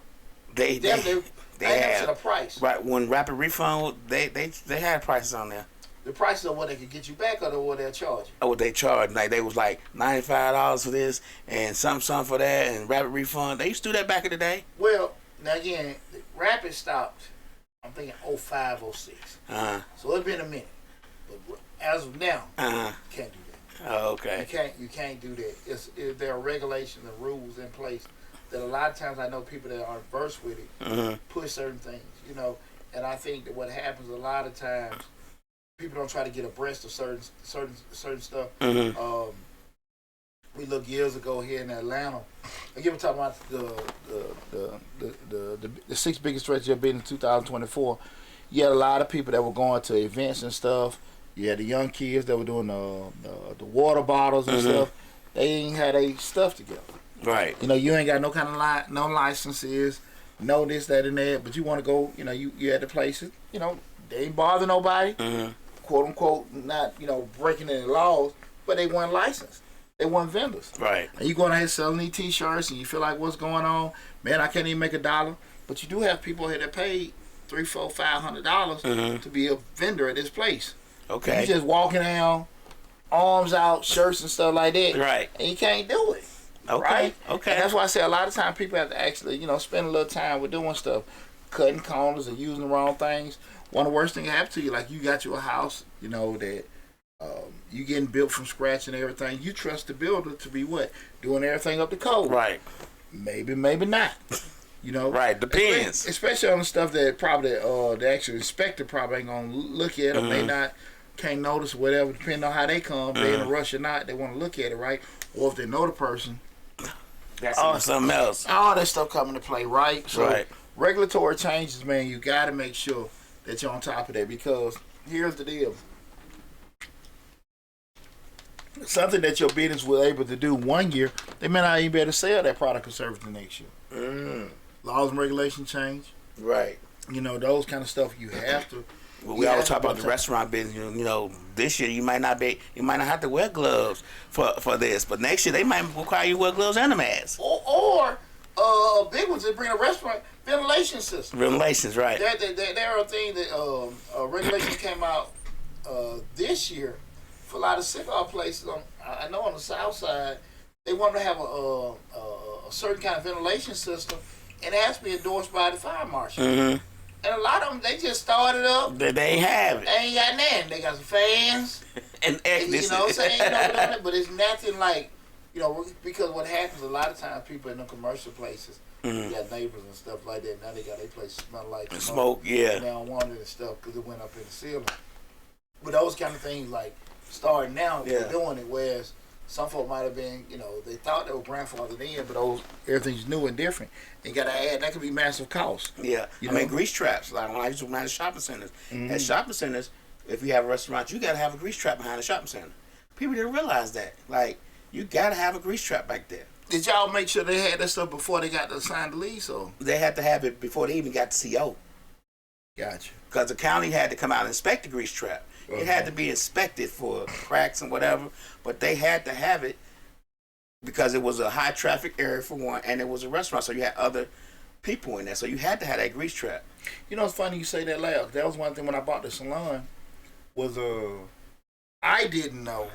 Speaker 1: They never seen a price.
Speaker 2: Right when Rapid Refund, they had prices on there.
Speaker 1: The prices of what they could get you back, or what they'll charge you.
Speaker 2: Oh, what they charge? Like they was like $95 for this and some for that, and Rapid Refund. They used to do that back in the day.
Speaker 1: Well, now again, Rapid stopped. I'm thinking 05, 06. So it's been a minute, but as of now, you can't do that.
Speaker 2: Oh, okay.
Speaker 1: You can't do that. There are regulations and rules in place that a lot of times I know people that are versed with it push certain things, you know. And I think that what happens a lot of times, people don't try to get abreast of certain stuff. We looked years ago here in Atlanta. Again, we're talking about the 6 biggest threats you've been in 2024. You had a lot of people that were going to events and stuff. You had the young kids that were doing the water bottles and stuff. They ain't had their stuff together.
Speaker 2: Right.
Speaker 1: You know, you ain't got no kind of no licenses, no this, that, and that. But you want to go. You know, you at the places. You know, they ain't bother nobody. Quote unquote, not breaking any laws, but they weren't licensed. They weren't vendors.
Speaker 2: Right. And
Speaker 1: you going out here selling these T-shirts and you feel like what's going on? Man, I can't even make $1. But you do have people here that paid $300, $400, $500 to be a vendor at this place.
Speaker 2: Okay.
Speaker 1: You just walking down, arms out, shirts and stuff like that.
Speaker 2: Right.
Speaker 1: And you can't do it.
Speaker 2: Okay.
Speaker 1: Right?
Speaker 2: Okay.
Speaker 1: And that's why I say a lot of times people have to actually, spend a little time with doing stuff, cutting corners and using the wrong things. One of the worst things that happen to you, like you got you a house, that you getting built from scratch and everything. You trust the builder to be what? Doing everything up to code.
Speaker 2: Right.
Speaker 1: Maybe not.
Speaker 2: Right. Depends.
Speaker 1: Especially on the stuff that probably the actual inspector probably ain't gonna look at, or may not, can't notice, whatever. Depending on how they come, they in a rush or not, they want to look at it, right? Or if they know the person.
Speaker 2: That's something else.
Speaker 1: All that stuff come into play, right? So
Speaker 2: right.
Speaker 1: Regulatory changes, man. You got to make sure that you're on top of that, because here's the deal. Something that your business was able to do one year, they may not even be able to sell that product or service the next year. Laws and regulations change.
Speaker 2: Right.
Speaker 1: Those kind of stuff you have to.
Speaker 2: Well, we always talk about the restaurant business. This year you might not have to wear gloves for this, but next year they might require you to wear gloves and a mask.
Speaker 1: Or big ones that bring a restaurant ventilation system.
Speaker 2: Ventilations, right?
Speaker 1: There are things that regulations came out this year for a lot of cigar places. I know on the south side they want to have a certain kind of ventilation system, and it has to be endorsed by the fire marshal. And a lot of them, they just started up.
Speaker 2: They ain't have it.
Speaker 1: They ain't got nothing. They got some fans.
Speaker 2: and
Speaker 1: you know what I'm saying? But it's nothing like, because what happens a lot of times, people in the commercial places, you got neighbors and stuff like that. Now they got their place smell like
Speaker 2: smoke, yeah.
Speaker 1: And they don't want it and stuff because it went up in the ceiling. But those kind of things, like, starting now, they're doing it, whereas some folk might have been, they thought they were grandfathered in, but everything's new and different. You got to add, that could be massive cost.
Speaker 2: Yeah. Grease traps. Like when I used to manage shopping centers. At shopping centers, if you have a restaurant, you got to have a grease trap behind the shopping center. People didn't realize that. Like, you got to have a grease trap back there.
Speaker 1: Did y'all make sure they had that stuff before they got to sign the lease? Or?
Speaker 2: They had to have it before they even got the CO.
Speaker 1: Gotcha.
Speaker 2: Because the county had to come out and inspect the grease trap. It had to be inspected for cracks and whatever, but they had to have it because it was a high traffic area for one, and it was a restaurant, so you had other people in there, so you had to have that grease trap.
Speaker 1: It's funny you say that loud. That was one thing when I bought the salon. Was I didn't know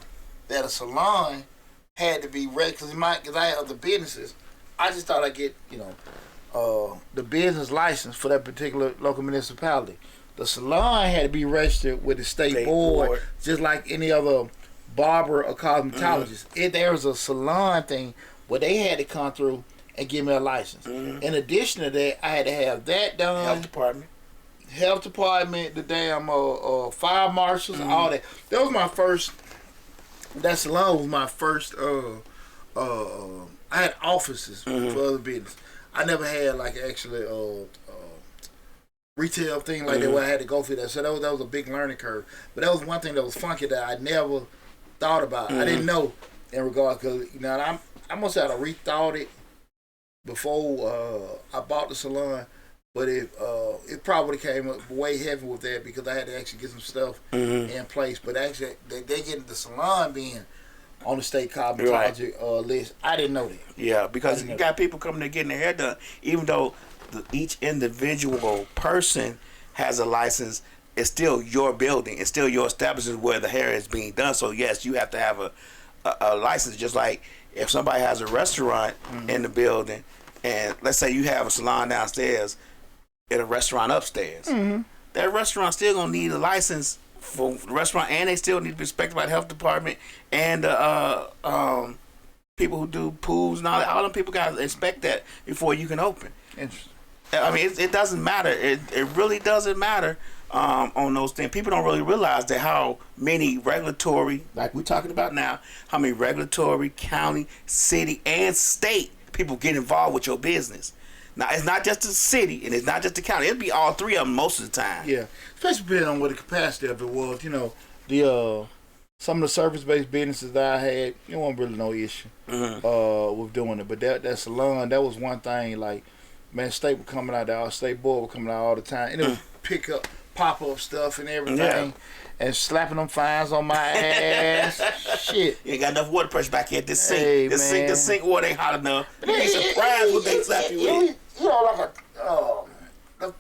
Speaker 1: that a salon had to be ready because I had other businesses. I just thought I'd get the business license for that particular local municipality. The salon had to be registered with the state board, just like any other barber or cosmetologist. There was a salon thing where they had to come through and give me a license. In addition to that, I had to have that done. Health department, the damn fire marshals, all that. That was my first. That salon was my first. I had offices for other business. I never had like actually retail thing like that where I had to go through that. So that was a big learning curve. But that was one thing that was funky that I never thought about. I didn't know in regard because I must have rethought it before I bought the salon. But it probably came up way heavy with that because I had to actually get some stuff in place. But actually, they getting the salon being on the state cosmetology list. I didn't know that.
Speaker 2: Yeah, because you got people coming there getting their hair done. Even though each individual person has a license, it's still your building. It's still your establishment where the hair is being done. So, yes, you have to have a license. Just like if somebody has a restaurant in the building, and let's say you have a salon downstairs and a restaurant upstairs, that restaurant still going to need a license for the restaurant, and they still need to be inspected by the health department and people who do pools and all that. All them people got to inspect that before you can open.
Speaker 1: Interesting.
Speaker 2: I mean, it doesn't matter. It really doesn't matter on those things. People don't really realize that how many regulatory, like we're talking about now, how many regulatory, county, city, and state people get involved with your business. Now, it's not just the city, and it's not just the county. It'll be all three of them most of the time.
Speaker 1: Yeah, especially depending on what the capacity of it was. You know, the some of the service-based businesses that I had, it wasn't really no issue with doing it. But that salon, that was one thing. Like, man, state were coming out there, our state board were coming out all the time, and it would pick up pop-up stuff and everything, and slapping them fines on my ass. Shit.
Speaker 2: You ain't got enough water pressure back here at this sink.
Speaker 1: Hey,
Speaker 2: the sink water ain't hot enough. You ain't surprised what they slap you with.
Speaker 1: You know, like the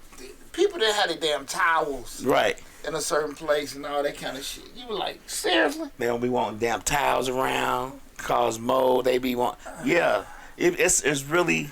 Speaker 1: people that had their damn towels in a certain place and all that kind of shit. You were like, seriously?
Speaker 2: They don't be wanting damn towels around, cause mold. They be want, it's really.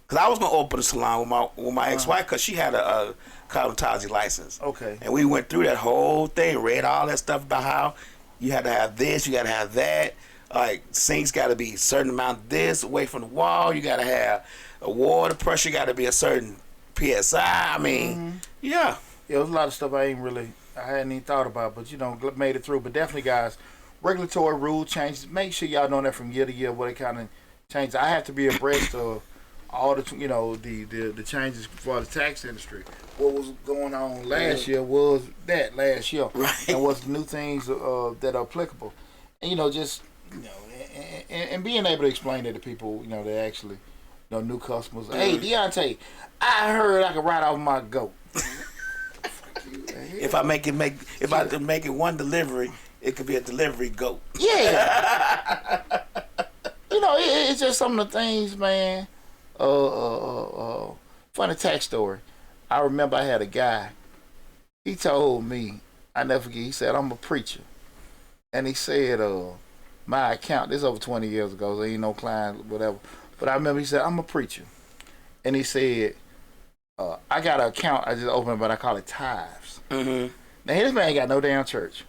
Speaker 2: Cause I was gonna open a salon with my ex-wife, cause she had a cosmetology license.
Speaker 1: Okay.
Speaker 2: And we went through that whole thing, read all that stuff about how you had to have this, you got to have that. Like, sinks got to be a certain amount of this away from the wall. You got to have a water pressure, got to be a certain PSI. I mean, yeah,
Speaker 1: there was a lot of stuff I hadn't even thought about, but made it through. But definitely, guys, regulatory rule changes. Make sure y'all know that from year to year what it kind of changes. I have to be abreast of all the the changes for the tax industry. What was going on last year was that last year, and what's the new things that are applicable, and just and being able to explain it to people, that actually, new customers. Hey, Deontay, I heard I could ride off my goat.
Speaker 2: If I make it one delivery, it could be a delivery goat.
Speaker 1: Yeah. It's just some of the things, man. Funny tax story. I remember I had a guy. He told me, I never forget. He said, "I'm a preacher," and he said, "My account." This is over 20 years ago, so ain't no client, whatever. But I remember he said, "I'm a preacher," and he said, "I got an account I just opened, but I call it tithes." Now this man ain't got no damn church.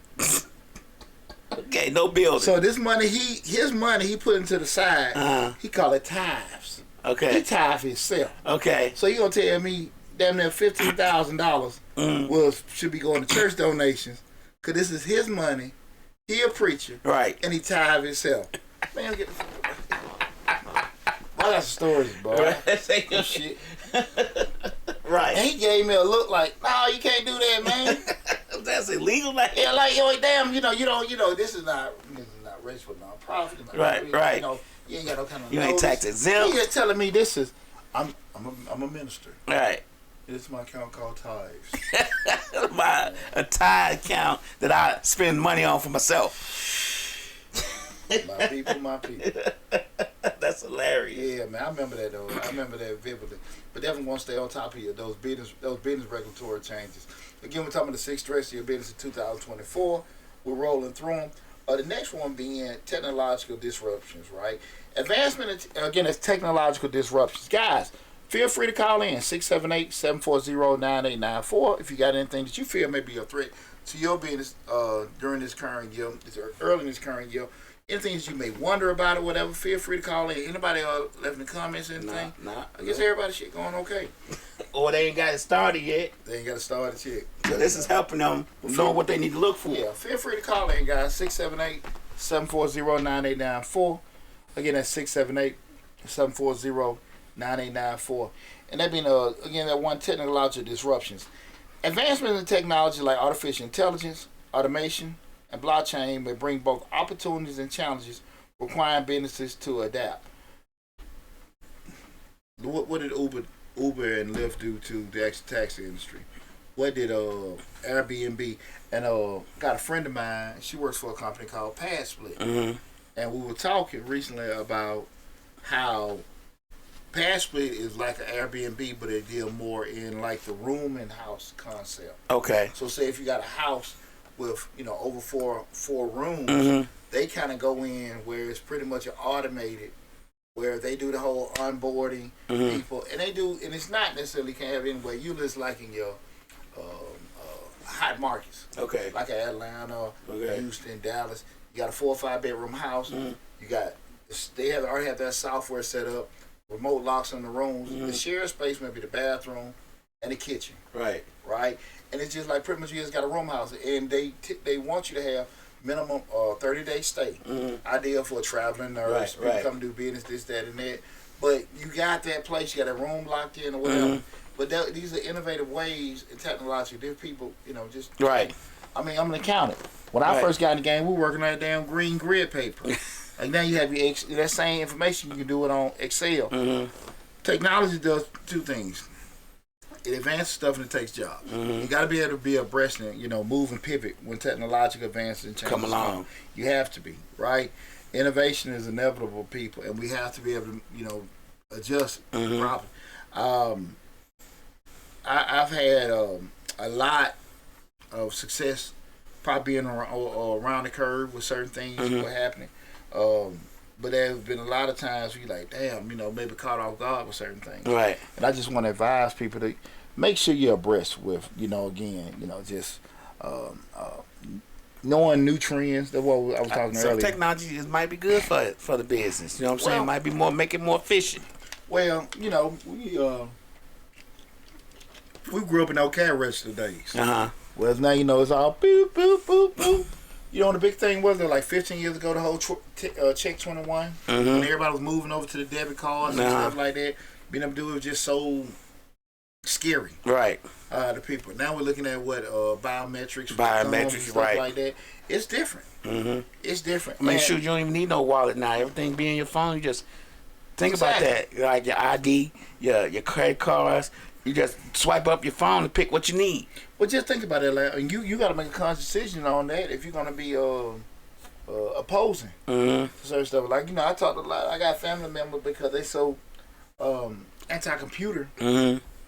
Speaker 2: Okay, no building.
Speaker 1: So this money, his money he put into the side. He call it tithes.
Speaker 2: Okay.
Speaker 1: He tithe himself.
Speaker 2: Okay.
Speaker 1: So you gonna tell me damn near $15,000 should be going to church donations? Cause this is his money. He a preacher.
Speaker 2: Right.
Speaker 1: And he tithe himself. Man, get the I got some stories, bro. Right. Shit.
Speaker 2: Right.
Speaker 1: And he gave me a look like, "No, you can't do that, man."
Speaker 2: That's illegal, man.
Speaker 1: Yeah, like, damn, you don't, this is not registered for nonprofit.
Speaker 2: Right.
Speaker 1: You ain't got no kind of.
Speaker 2: You ain't tax exempt.
Speaker 1: You just telling me this is, I'm a minister.
Speaker 2: Right.
Speaker 1: This is my account called tithes.
Speaker 2: A tithe account that I spend money on for myself.
Speaker 1: My people.
Speaker 2: That's hilarious.
Speaker 1: Yeah, man, I remember that though. I remember that vividly. But definitely want to stay on top of those business regulatory changes. Again, we're talking about the 6 threats to your business in 2024. We're rolling through them. The next one being technological disruptions, right? Advancement, again, it's technological disruptions. Guys, feel free to call in 678-740-9894 if you got anything that you feel may be a threat to your business during this current year, early in this current year. anything that you may wonder about or whatever, feel free to call in. Anybody left in the comments or anything?
Speaker 2: Nah.
Speaker 1: I guess everybody's shit going okay.
Speaker 2: Or they ain't got it started yet.
Speaker 1: They ain't got to start it yet.
Speaker 2: So this is helping them know what they need to look for.
Speaker 1: Yeah, feel free to call in, guys. 678-740-9894. Again, that's 678-740-9894. And that being, again, that one, technological disruptions. Advancements in technology like artificial intelligence, automation, and blockchain may bring both opportunities and challenges, requiring businesses to adapt. What did Uber and Lyft do to the actual taxi industry? What did Airbnb? And got a friend of mine. She works for a company called PadSplit, and we were talking recently about how PadSplit is like an Airbnb, but they deal more in like the room and house concept.
Speaker 2: Okay.
Speaker 1: So say if you got a house with over four rooms, they kind of go in where it's pretty much automated, where they do the whole onboarding people, and they do, and it's not necessarily can't have anywhere. You just like in your hot markets,
Speaker 2: Okay.
Speaker 1: like Atlanta, Houston, Dallas. You got a 4 or 5 bedroom house. You got they already have that software set up. Remote locks on the rooms. The shared space may be the bathroom and the kitchen.
Speaker 2: Right.
Speaker 1: And it's just like pretty much you just got a room house, and they want you to have minimum 30-day stay. Ideal for a traveling nurse, people come do business, this, that, and that. But you got that place, you got a room locked in or whatever. But these are innovative ways in technology. There's people, just
Speaker 2: Right.
Speaker 1: I mean, I'm an accountant. When I first got in the game, we were working on that damn green grid paper. Like now you have that same information, you can do it on Excel. Technology does two things. It advances stuff and it takes jobs. You got to be able to be abreast and move and pivot when technological advances and changes
Speaker 2: come along.
Speaker 1: You have to be, right? Innovation is inevitable, people, and we have to be able to adjust properly. I've had a lot of success, probably being around the curve with certain things that were happening. But there have been a lot of times where you're like, damn, maybe caught off guard with certain things.
Speaker 2: Right.
Speaker 1: And I just want to advise people to make sure you're abreast with, just knowing new trends. That's what I was talking earlier.
Speaker 2: Technology might be good for the business. You know what I'm saying? Might be make it more efficient.
Speaker 1: Well, we grew up in no cash register days. Well, now it's all boop, boop, boop, boop. The big thing was that like 15 years ago, the whole Check 21, when everybody was moving over to the debit cards and stuff like that, being able to do it was just so scary.
Speaker 2: Right.
Speaker 1: To people. Now we're looking at what biometrics, and stuff like that. It's different. It's different.
Speaker 2: Make sure you don't even need no wallet now. Everything be in your phone. You just think about that. Like your ID, your credit cards. You just swipe up your phone and pick what you need.
Speaker 1: Well, just think about it. Like, you got to make a conscious decision on that if you're going to be opposing certain stuff. Like, I talked a lot. I got family members because they so anti-computer.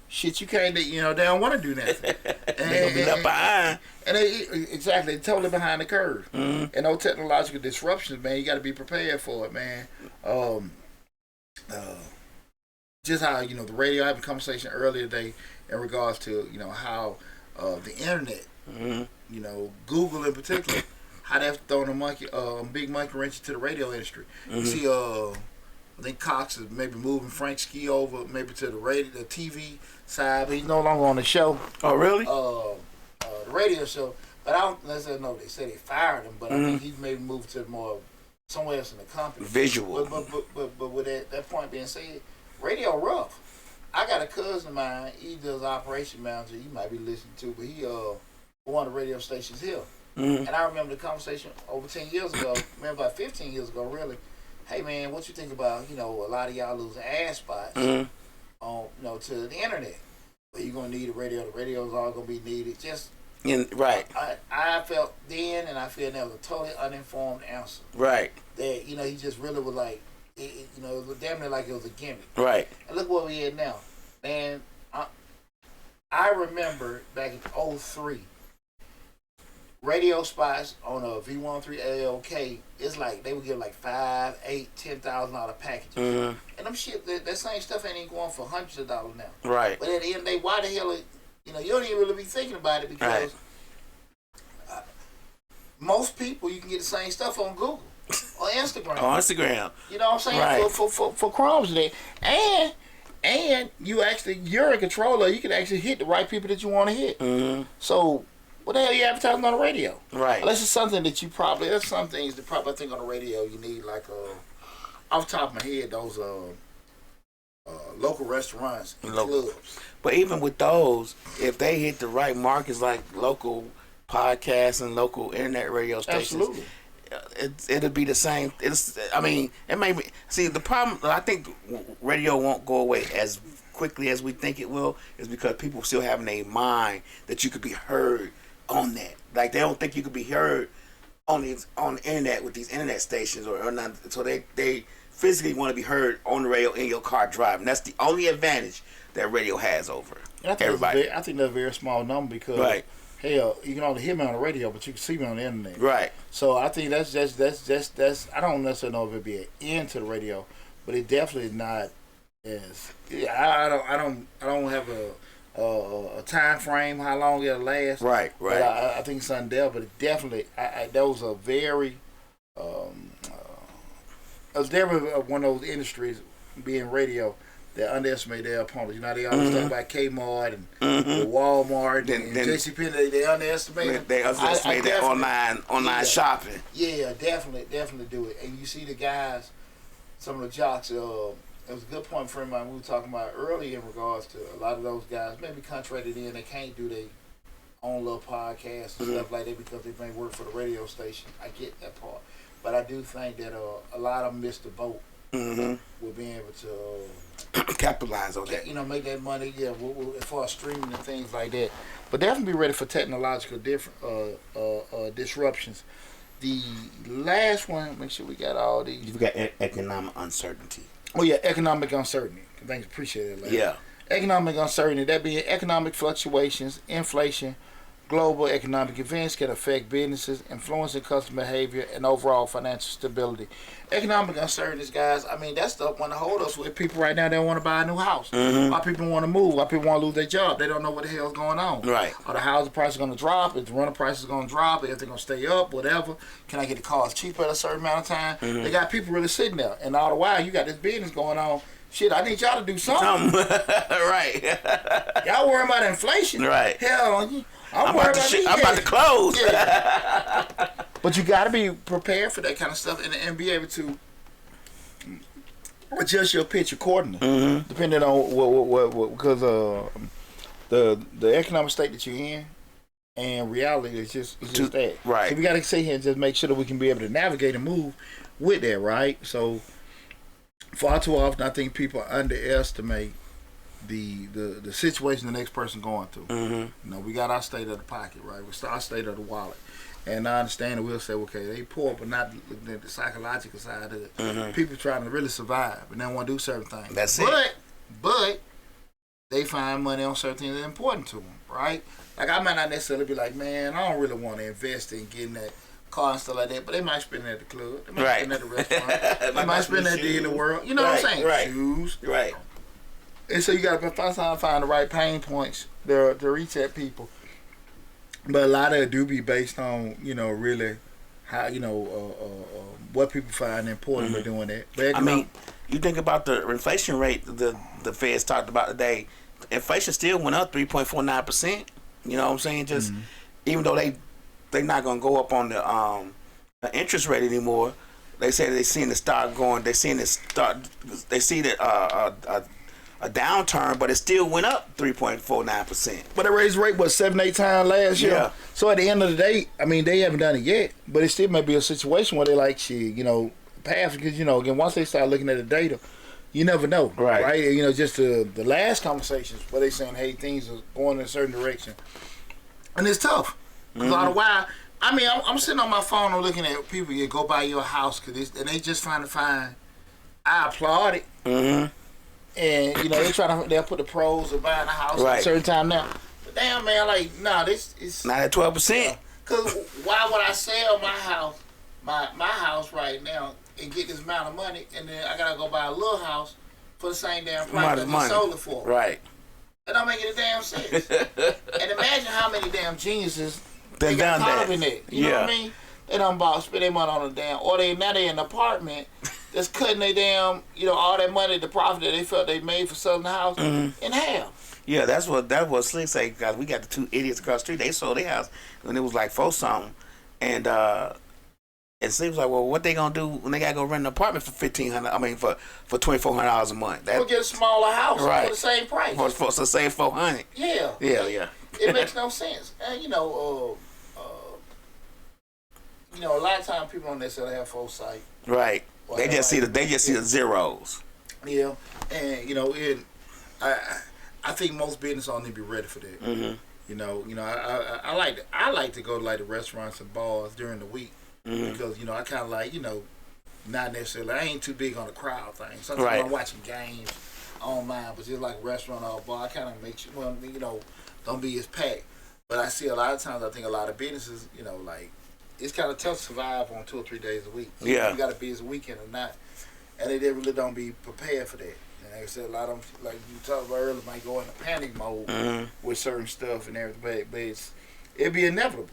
Speaker 1: Shit, you can't. They don't want to do nothing.
Speaker 2: They gonna be left behind.
Speaker 1: And they totally behind the curve. And those technological disruptions, man, you got to be prepared for it, man. Just how the radio. I had a conversation earlier today in regards to how the internet, Google in particular, how they've thrown a big monkey wrench into the radio industry. You see, I think Cox is maybe moving Frank Ski over maybe to the TV side, but he's no longer on the show.
Speaker 2: Oh, really?
Speaker 1: The radio show. But I don't necessarily know. They said they fired him, but I think he's maybe moved to more somewhere else in the company.
Speaker 2: Visual.
Speaker 1: But with that point being said, radio rough. I got a cousin of mine. He does operation manager. You might be listening to, but he one of the radio stations here. And I remember the conversation over 10 years ago. About 15 years ago, really. Hey man, what you think about a lot of y'all losing ad spots on to the internet? Well, you're gonna need a radio. The radio's all gonna be needed.
Speaker 2: Right.
Speaker 1: I felt then, and I feel now, was a totally uninformed answer.
Speaker 2: Right.
Speaker 1: That he just really was like, it was damn near like it was a gimmick.
Speaker 2: Right.
Speaker 1: And look what we had now, man. I remember back in 2003. Radio spots on a V13 AOK, it's like they would give like $5,000, $8,000, $10,000 packages, and them shit. That same stuff ain't even going for hundreds of dollars now.
Speaker 2: Right.
Speaker 1: But at the end of the day, why the hell? You don't even really be thinking about it because most people you can get the same stuff on Google. or Instagram.
Speaker 2: On Instagram.
Speaker 1: You know what I'm saying?
Speaker 2: Right.
Speaker 1: For crumbs there. And you're a controller. You can actually hit the right people that you want to hit.
Speaker 2: Mm-hmm.
Speaker 1: So what the hell are you advertising on the radio?
Speaker 2: Right.
Speaker 1: Unless it's something that there's some things that probably I think on the radio you need, like off the top of my head, those local restaurants and clubs.
Speaker 2: But even with those, if they hit the right markets like local podcasts and local internet radio stations,
Speaker 1: absolutely,
Speaker 2: it'll be the same. It may be. See, the problem, I think radio won't go away as quickly as we think it will, is because people still have in their mind that you could be heard on that. Like, they don't think you could be heard on the internet with these internet stations or not. So they physically want to be heard on the radio in your car driving. That's the only advantage that radio has over everybody.
Speaker 1: I think that's a very small number because
Speaker 2: right.
Speaker 1: Hell, you can only hear me on the radio, but you can see me on the internet.
Speaker 2: Right.
Speaker 1: So I think that's I don't necessarily know if it'd be an end to the radio, but it definitely is not as. I don't have a time frame how long it'll last.
Speaker 2: Right. Right.
Speaker 1: But I think something there, but it definitely that was a very it was definitely one of those industries, being radio, that underestimate their opponents. You know, they always talk about Kmart and Walmart and JCPenney. They underestimate.
Speaker 2: They underestimate that online shopping.
Speaker 1: Yeah, definitely do it. And you see the guys, some of the jocks. It was a good point, friend of mine, we were talking about earlier in regards to a lot of those guys maybe contracted in. They can't do their own little podcasts and stuff like that because they may work for the radio station. I get that part, but I do think that a lot of them missed the boat. We'll be able to
Speaker 2: capitalize on that.
Speaker 1: You know, make that money. Yeah, as far as streaming and things like that. But definitely be ready for technological disruptions. The last one, make sure we got all these.
Speaker 2: You got economic uncertainty.
Speaker 1: Oh yeah, economic uncertainty. Thanks, appreciate it. Larry.
Speaker 2: Yeah.
Speaker 1: Economic uncertainty. That being economic fluctuations, inflation, global economic events can affect businesses, influencing customer behavior and overall financial stability. Economic uncertainties, guys, I mean, that's the one to hold us with. People right now, they want to buy a new house. Why people want to move. Why people want to lose their job. They don't know what the hell's going on.
Speaker 2: Right.
Speaker 1: Are the housing prices going to drop? Is the rental prices going to drop? If they're going to stay up, whatever. Can I get the cars cheaper at a certain amount of time? They got people really sitting there. And all the while, you got this business going on. Shit, I need y'all to do something.
Speaker 2: Right.
Speaker 1: Y'all worrying about inflation.
Speaker 2: Right.
Speaker 1: Hell, I'm
Speaker 2: about to close.
Speaker 1: Yeah. But you got to be prepared for that kind of stuff and be able to adjust your pitch accordingly, depending on what because the economic state that you're in and reality is just that.
Speaker 2: Right.
Speaker 1: So we got to sit here and just make sure that we can be able to navigate and move with that. Right. So far too often, I think people underestimate the situation the next person going through. You know, we got our state of the pocket, right? We our state of the wallet, and I understand that we'll say, okay, they poor, but not looking at the psychological side of it. People trying to really survive, and they want to do certain things.
Speaker 2: That's it.
Speaker 1: But they find money on certain things that are important to them, right? Like I might not necessarily be like, man, I don't really want to invest in getting that car and stuff like that, but they might spend it at the club, they might spend it at the restaurant, they might spend that day in the world. You know what I'm saying?
Speaker 2: Right.
Speaker 1: Shoes.
Speaker 2: Right.
Speaker 1: And so you got to find the right pain points to reach at people. But a lot of it do be based on, you know, really how, you know, what people find important by doing that. But
Speaker 2: I mean, you think about the inflation rate the Feds talked about today. Inflation still went up 3.49%. You know what I'm saying? Just even though they're not gonna go up on the interest rate anymore. They say they seen it start going. They seen it start. They see that a downturn, but it still went up 3.49%.
Speaker 1: But the raised rate was 7-8 times last year.
Speaker 2: Yeah.
Speaker 1: So at the end of the day, I mean, they haven't done it yet, but it still may be a situation where they like, shit, you know, pass, because, you know, again, once they start looking at the data, you never know. Right? You know, just the last conversations where they saying, hey, things are going in a certain direction. And it's tough. Because all the while, I mean, I'm sitting on my phone and looking at people that go by your house, and they just trying to find, I applaud it. And, you know, they'll put the pros of buying a house at a certain time now. But damn, man, like, nah, this is
Speaker 2: not at 12%.
Speaker 1: Because why would I sell my house, my house right now, and get this amount of money, and then I gotta go buy a little house for the same damn price that I sold it for?
Speaker 2: Right.
Speaker 1: That don't make any damn sense. And imagine how many damn geniuses they got caught up in it. You know what I mean? They done spend their money on a damn, or now they in an apartment that's cutting their damn, all that money, the profit that they felt they made for selling the house in half.
Speaker 2: Yeah, that's what Slick say. Guys, we got the two idiots across the street. They sold their house when it was like $4 something, and Slick was like, well, what they gonna do when they gotta go rent an apartment for $1,500? I mean, for $2,400 a month.
Speaker 1: They'll get a smaller house for the same price.
Speaker 2: For save $400.
Speaker 1: Yeah.
Speaker 2: Yeah.
Speaker 1: It makes no sense. And a lot of times people don't necessarily have foresight.
Speaker 2: Right. They just see the zeros.
Speaker 1: Yeah, and I think most business owners need to be ready for that. Mm-hmm. I like to go to like the restaurants and bars during the week because I kind of like not necessarily. I ain't too big on the crowd thing. Sometimes I'm watching games online, but just like restaurant or bar, I kind of make sure don't be as packed. But I see a lot of times. I think a lot of businesses, like. It's kind of tough to survive on 2 or 3 days a week.
Speaker 2: Yeah.
Speaker 1: You got to be as a weekend or not. And they really don't be prepared for that. And like I said, a lot of them, like you talked about earlier, might go into panic mode with certain stuff and everything. But it'll be inevitable.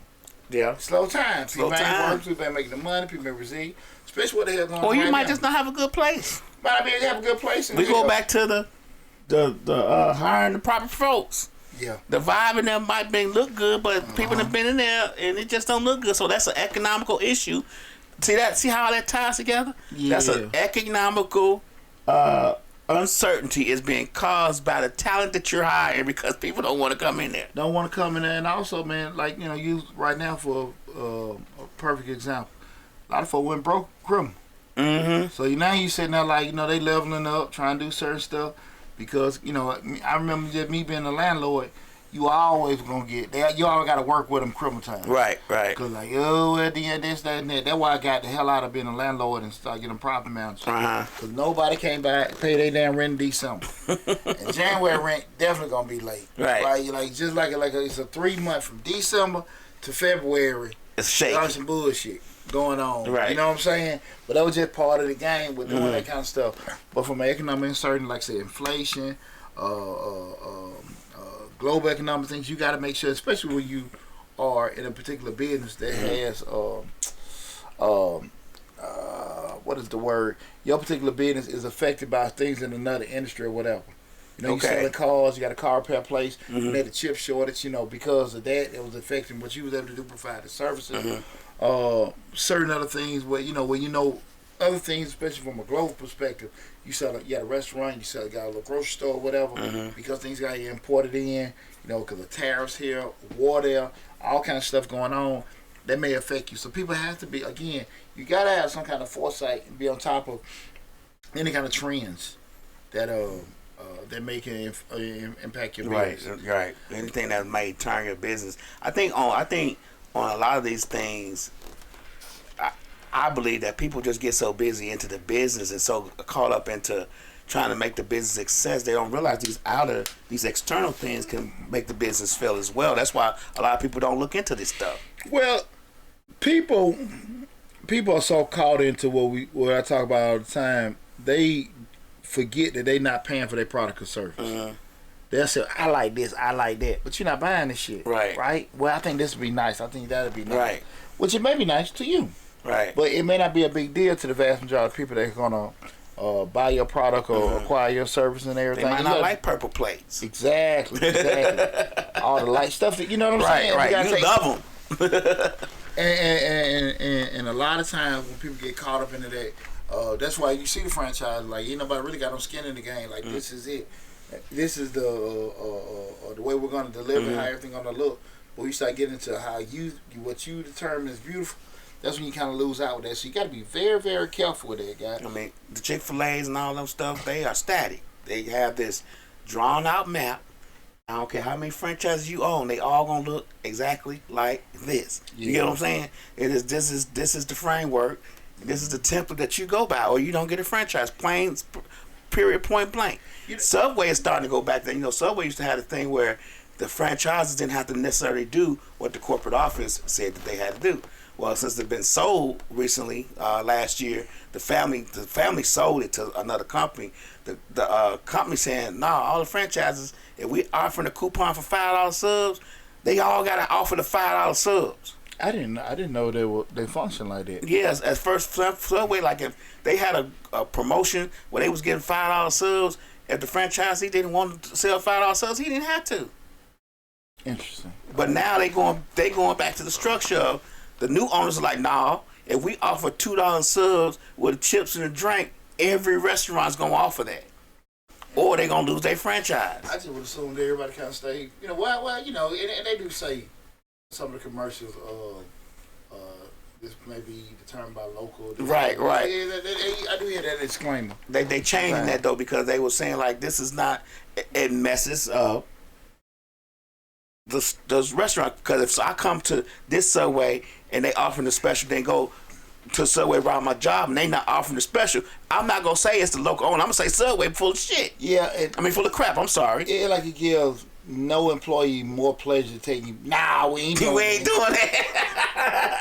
Speaker 2: Yeah.
Speaker 1: Slow time. People ain't working, people ain't making the money, people may receive. Especially what the hell going on.
Speaker 2: Or you might
Speaker 1: now.
Speaker 2: just not have a good place.
Speaker 1: Might be have a good place.
Speaker 2: We go back to the hiring the proper folks.
Speaker 1: Yeah.
Speaker 2: The vibe in there might look good, but people have been in there and it just don't look good. So that's an economical issue. See how that ties together?
Speaker 1: Yeah.
Speaker 2: That's an economical uncertainty is being caused by the talent that you're hiring because people don't want to come in there.
Speaker 1: Don't want to come in there. And also, man, like, you right now for a perfect example. A lot of folks went broke criminal.
Speaker 2: Mm-hmm.
Speaker 1: So now you sitting there like, they leveling up, trying to do certain stuff. Because, I remember just me being a landlord, you always going to you always got to work with them criminal time.
Speaker 2: Right.
Speaker 1: Because at the end, this, that, and that. That's why I got the hell out of being a landlord and start getting property management. Because nobody came back, pay their damn rent in December. And January rent definitely going to be late.
Speaker 2: Right.
Speaker 1: Like just like it's a 3 month from December to February.
Speaker 2: It's shaky.
Speaker 1: There's some bullshit going on.
Speaker 2: Right.
Speaker 1: You know what I'm saying? But that was just part of the game with doing that kind of stuff. But from an economic uncertainty, like I said, inflation, global economic things, you got to make sure, especially when you are in a particular business that has, what is the word? Your particular business is affected by things in another industry or whatever. You selling cars, you got a car repair place, you had a chip shortage, because of that, it was affecting what you was able to do, provide the services. Certain other things where other things, especially from a global perspective, you got a restaurant, you got a little grocery store or whatever, because things got imported in, because of tariffs here, war there, all kind of stuff going on that may affect you. So people have to be, again, you got to have some kind of foresight and be on top of any kind of trends that may can impact your business.
Speaker 2: Right. Anything that may turn your business. I think on a lot of these things, I believe that people just get so busy into the business and so caught up into trying to make the business success, they don't realize these external things can make the business fail as well. That's why a lot of people don't look into this stuff.
Speaker 1: Well, people are so caught into what I talk about all the time. They forget that they're not paying for their product or service. They'll say, I like this, I like that. But you're not buying this shit. Right? Well, I think this would be nice. I think that would be nice.
Speaker 2: Right.
Speaker 1: Which it may be nice to you.
Speaker 2: Right.
Speaker 1: But it may not be a big deal to the vast majority of people that are going to buy your product or acquire your service and everything.
Speaker 2: They might not like purple plates.
Speaker 1: Exactly. All the light stuff that, you know what I'm saying?
Speaker 2: Right. You love them.
Speaker 1: and a lot of times when people get caught up into that, that's why you see the franchise, like, ain't nobody really got no skin in the game. Like, this is it. This is the way we're going to deliver, how everything going to look. But you start getting into what you determine is beautiful, that's when you kind of lose out with that. So you got to be very, very careful with that, guy.
Speaker 2: I mean, the Chick-fil-A's and all them stuff, they are static. They have this drawn-out map. I don't care how many franchises you own, they all gonna look exactly like this. You get what I'm saying? This is the framework. This is the template that you go by, or you don't get a franchise. Plain, period, point blank. Subway is starting to go back there. Subway used to have a thing where the franchises didn't have to necessarily do what the corporate office said that they had to do. Well, since they've been sold recently, last year, the family sold it to another company. The company saying, nah, all the franchises, if we offering a coupon for $5 subs, they all got to offer the $5 subs.
Speaker 1: I didn't know they function like that.
Speaker 2: Yes, at first Subway, like if they had a promotion where they was getting $5 subs, if the franchisee didn't want to sell $5 subs, he didn't have to.
Speaker 1: Interesting.
Speaker 2: But now they going back to the structure of the new owners are like, nah, if we offer $2 subs with chips and a drink, every restaurant's gonna offer that, or they gonna lose their franchise.
Speaker 1: I just would assume that everybody kind of stay. Well, and they do say some of the commercials. This may be determined by local.
Speaker 2: Right.
Speaker 1: I do hear that disclaimer.
Speaker 2: They changing that though because they were saying like this is not, it messes up those restaurants, because if I come to this Subway and they offering the special, then go to Subway around my job and they not offering the special, I'm not gonna say it's the local owner. I'm gonna say Subway full of shit.
Speaker 1: Yeah,
Speaker 2: full of crap. I'm sorry.
Speaker 1: It like it gives no employee more pleasure to take you. Nah, we ain't doing
Speaker 2: that.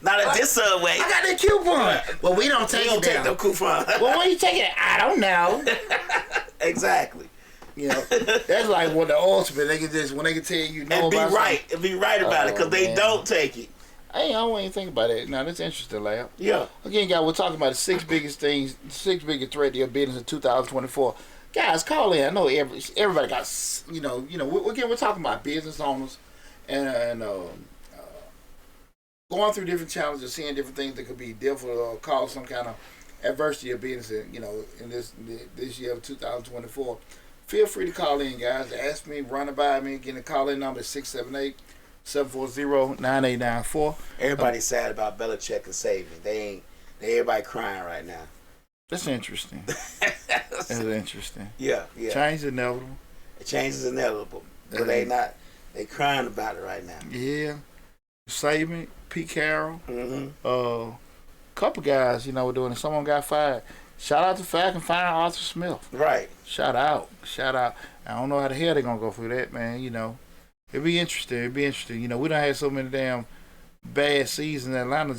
Speaker 2: Not at this Subway.
Speaker 1: I got that coupon. Well, we don't take
Speaker 2: no coupon.
Speaker 1: Well, when you take it, I don't know.
Speaker 2: Exactly.
Speaker 1: That's like what the ultimate. They can just when they can tell you no.
Speaker 2: And be right about it because they don't take it.
Speaker 1: Hey, I don't even think about it. Now that's interesting, Lab.
Speaker 2: Yeah.
Speaker 1: Again, guys, we're talking about the six biggest threat to your business in 2024. Guys, call in. I know everybody got we're talking about business owners and going through different challenges, seeing different things that could be difficult or cause some kind of adversity of business. In this year of 2024. Feel free to call in, guys. Ask me, run it by me. Again, the call-in number is 678-740-9894.
Speaker 2: Everybody's sad about Belichick and Saban. Everybody crying right now.
Speaker 1: That's interesting. That's interesting.
Speaker 2: Yeah.
Speaker 1: Change is inevitable.
Speaker 2: Change is inevitable. But they crying about it right now.
Speaker 1: Yeah. Saban, Pete Carroll.
Speaker 2: Mm-hmm.
Speaker 1: Couple guys, were doing it. Someone got fired. Shout out to Falcon firing Arthur Smith.
Speaker 2: Right.
Speaker 1: Shout out. I don't know how the hell they're going to go through that, man. It'd be interesting. We don't have so many damn bad seasons in Atlanta.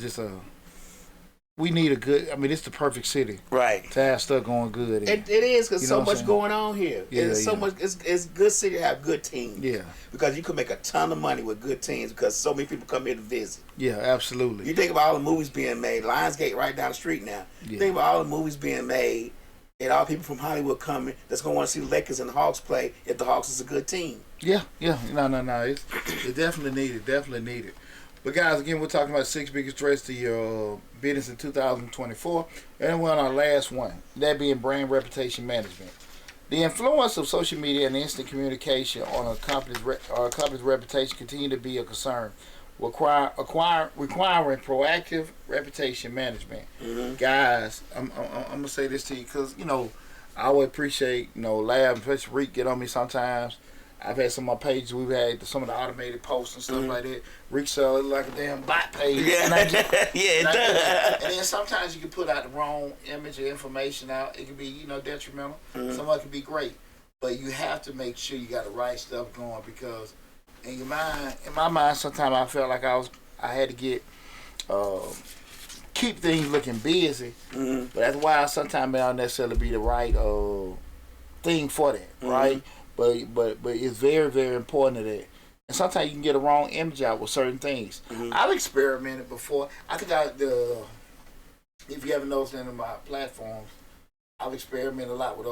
Speaker 1: We need a good, it's the perfect city.
Speaker 2: Right.
Speaker 1: To have stuff going good.
Speaker 2: It is because so much going on here. It's much. It's good city to have good teams.
Speaker 1: Yeah.
Speaker 2: Because you can make a ton of money with good teams because so many people come here to visit.
Speaker 1: Yeah, absolutely.
Speaker 2: You think about all the movies being made. Lionsgate right down the street now. Yeah. Think about all the movies being made and all people from Hollywood coming that's going to want to see the Lakers and the Hawks play if the Hawks is a good team.
Speaker 1: Yeah. No. It's definitely needed. But guys, again, we're talking about 6 biggest threats to your business in 2024. And we're on our last one, that being brand reputation management. The influence of social media and instant communication on a company's reputation continue to be a concern, requiring proactive reputation management.
Speaker 2: Mm-hmm.
Speaker 1: Guys, I'm going to say this to you because, I always appreciate, Lab, especially Reek, get on me sometimes. I've had some of my pages, we've had some of the automated posts and stuff like that. Rick sell it like a damn bot page.
Speaker 2: Yeah, it does.
Speaker 1: And then sometimes you can put out the wrong image or information out. It can be, detrimental.
Speaker 2: Mm-hmm.
Speaker 1: Some of it can be great. But you have to make sure you got the right stuff going because in my mind, sometimes I felt like I had to get, keep things looking busy.
Speaker 2: Mm-hmm.
Speaker 1: But that's why sometimes may not necessarily be the right thing for that, right? But it's very, very important that, and sometimes you can get a wrong image out with certain things.
Speaker 2: Mm-hmm.
Speaker 1: I've experimented before. I think if you haven't noticed any of my platforms, I've experimented a lot with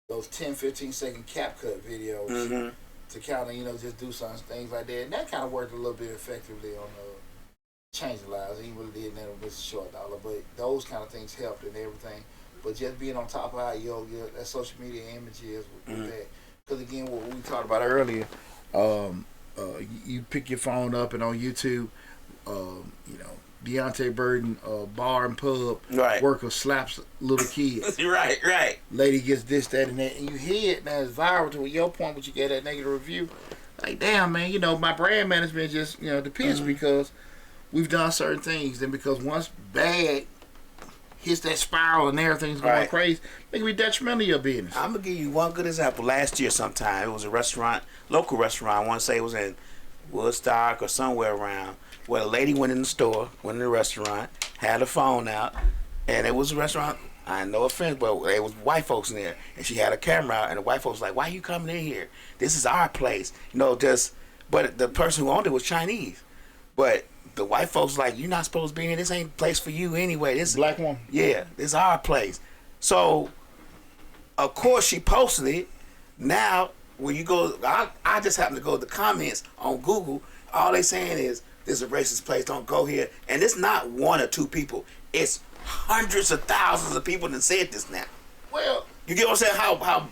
Speaker 1: those 10, 15-second CapCut videos to kind of, just do some things like that. And that kind of worked a little bit effectively on changing lives. Even really did that with $short dollar, but those kind of things helped and everything. But just being on top of how your that social media image is with that. Because again, what we talked about earlier, you pick your phone up and on YouTube, Deontay Burden, bar and pub, worker slaps little kids.
Speaker 2: Right.
Speaker 1: Lady gets this, that, and that. And you hear it, now it's viral to your point, but you get that negative review. Like, damn, man, my brand management just, depends because we've done certain things. And because once bad hits that spiral and everything's going crazy, it can be detrimental to your business.
Speaker 2: I'm going to give you one good example. Last year sometime, it was a restaurant, local restaurant, I want to say it was in Woodstock or somewhere around, where a lady went in the restaurant, had a phone out, and it was a restaurant, no offense, but there was white folks in there, and she had a camera out, and the white folks was like, why you coming in here? This is our place. Just but the person who owned it was Chinese. But the white folks like, you're not supposed to be in here. This ain't place for you anyway. This
Speaker 1: Black woman.
Speaker 2: Yeah, this is our place. So, of course, she posted it. Now, when you go, I just happen to go to the comments on Google. All they saying is, this is a racist place. Don't go here. And it's not one or two people. It's hundreds of thousands of people that said this now.
Speaker 1: Well,
Speaker 2: you get what I'm saying?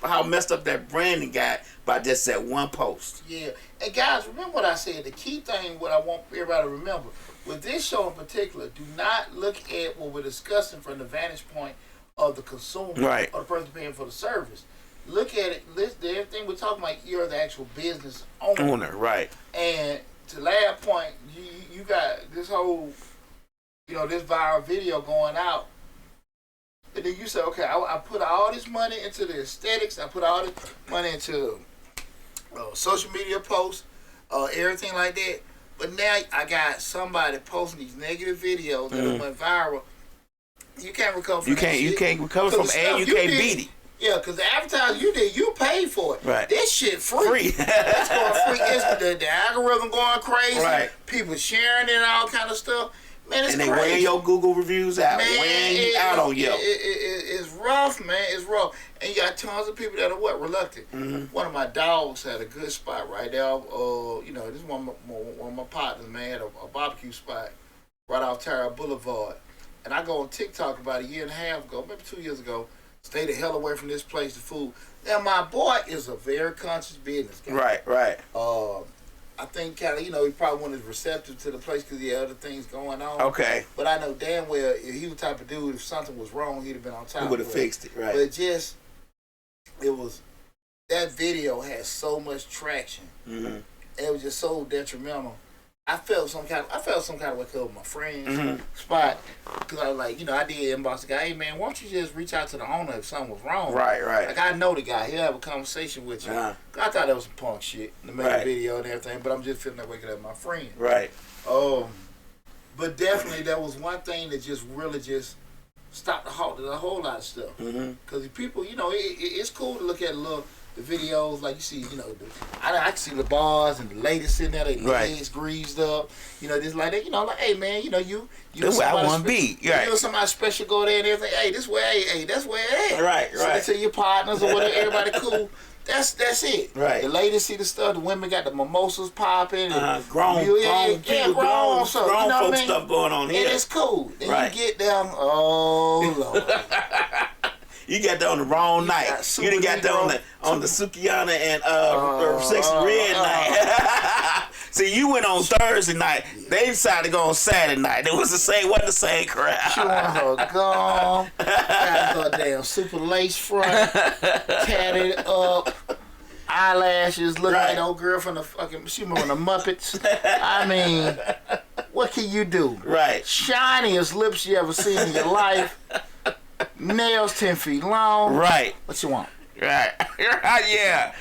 Speaker 2: How messed up that branding got by just that one post.
Speaker 1: yeah. And guys, remember what I said. The key thing, what I want everybody to remember, with this show in particular, do not look at what we're discussing from the vantage point of the consumer,
Speaker 2: Right.
Speaker 1: or the person paying for the service. Look at it. Everything we're talking about, you're the actual business owner.
Speaker 2: Right.
Speaker 1: And to last point, you got this whole, this viral video going out. And then you say, okay, I put all this money into the aesthetics. I put all this money into social media posts, everything like that. But now I got somebody posting these negative videos that went viral. You can't recover from that
Speaker 2: You
Speaker 1: shit.
Speaker 2: can't recover from it, and you can't beat it.
Speaker 1: Yeah, because the advertising you paid for it.
Speaker 2: Right.
Speaker 1: This shit free. It's going free. It's the algorithm going crazy.
Speaker 2: Right.
Speaker 1: People sharing it and all kind of stuff. Man, it's
Speaker 2: and they
Speaker 1: crazy.
Speaker 2: wearing your Google reviews out.
Speaker 1: Man,
Speaker 2: Wearing you out on Yelp.
Speaker 1: It's rough, man. It's rough. And you got tons of people that are reluctant.
Speaker 2: Mm-hmm.
Speaker 1: One of my dogs had a good spot right there. This is one of my partners, man, had a barbecue spot right off Tara Boulevard. And I go on TikTok about a year and a half ago, maybe 2 years ago. Stay the hell away from this place, the food. Now, my boy is a very conscious business guy.
Speaker 2: Right.
Speaker 1: I think he probably wasn't as receptive to the place because he had other things going on.
Speaker 2: Okay.
Speaker 1: But I know damn well if he was the type of dude, if something was wrong, he'd have been on top of it.
Speaker 2: He would have fixed it, right.
Speaker 1: But that video had so much traction.
Speaker 2: Mm-hmm.
Speaker 1: And it was just so detrimental. I felt some kind of way with my friends spot because I was like, I did inbox the guy, hey man, why don't you just reach out to the owner if something was wrong?
Speaker 2: Right.
Speaker 1: Like I know the guy, he'll have a conversation with you. I thought that was some punk shit to make a video and everything, but I'm just feeling that way because that's my friend.
Speaker 2: Right.
Speaker 1: But definitely that was one thing that just really just stopped a whole lot of stuff. Because people, it's cool to look at the videos, like you see, I can see the bars and the ladies sitting there, their heads greased up, just like that, like, hey man, you
Speaker 2: this where I want to be, right?
Speaker 1: Somebody special go there and everything, hey, this way, hey, that's where it at.
Speaker 2: Right.
Speaker 1: So to your partners or whatever, everybody cool. That's it.
Speaker 2: Right.
Speaker 1: The ladies see the stuff. The women got the mimosas popping.
Speaker 2: Grown folks stuff going on here.
Speaker 1: And it's cool. Then you get down. Oh Lord.
Speaker 2: You got that on the wrong night. You didn't got that on the Sukiyana and Sexy Red night. See, you went on Thursday night. They decided to go on Saturday night. It was wasn't the same crowd.
Speaker 1: She want her gum, got her damn super lace front, tatted up, eyelashes, looking like an old girl from she remember the Muppets. I mean, what can you do?
Speaker 2: Right.
Speaker 1: Shiniest lips you ever seen in your life. Nails 10 feet long.
Speaker 2: Right.
Speaker 1: What you want?
Speaker 2: Right.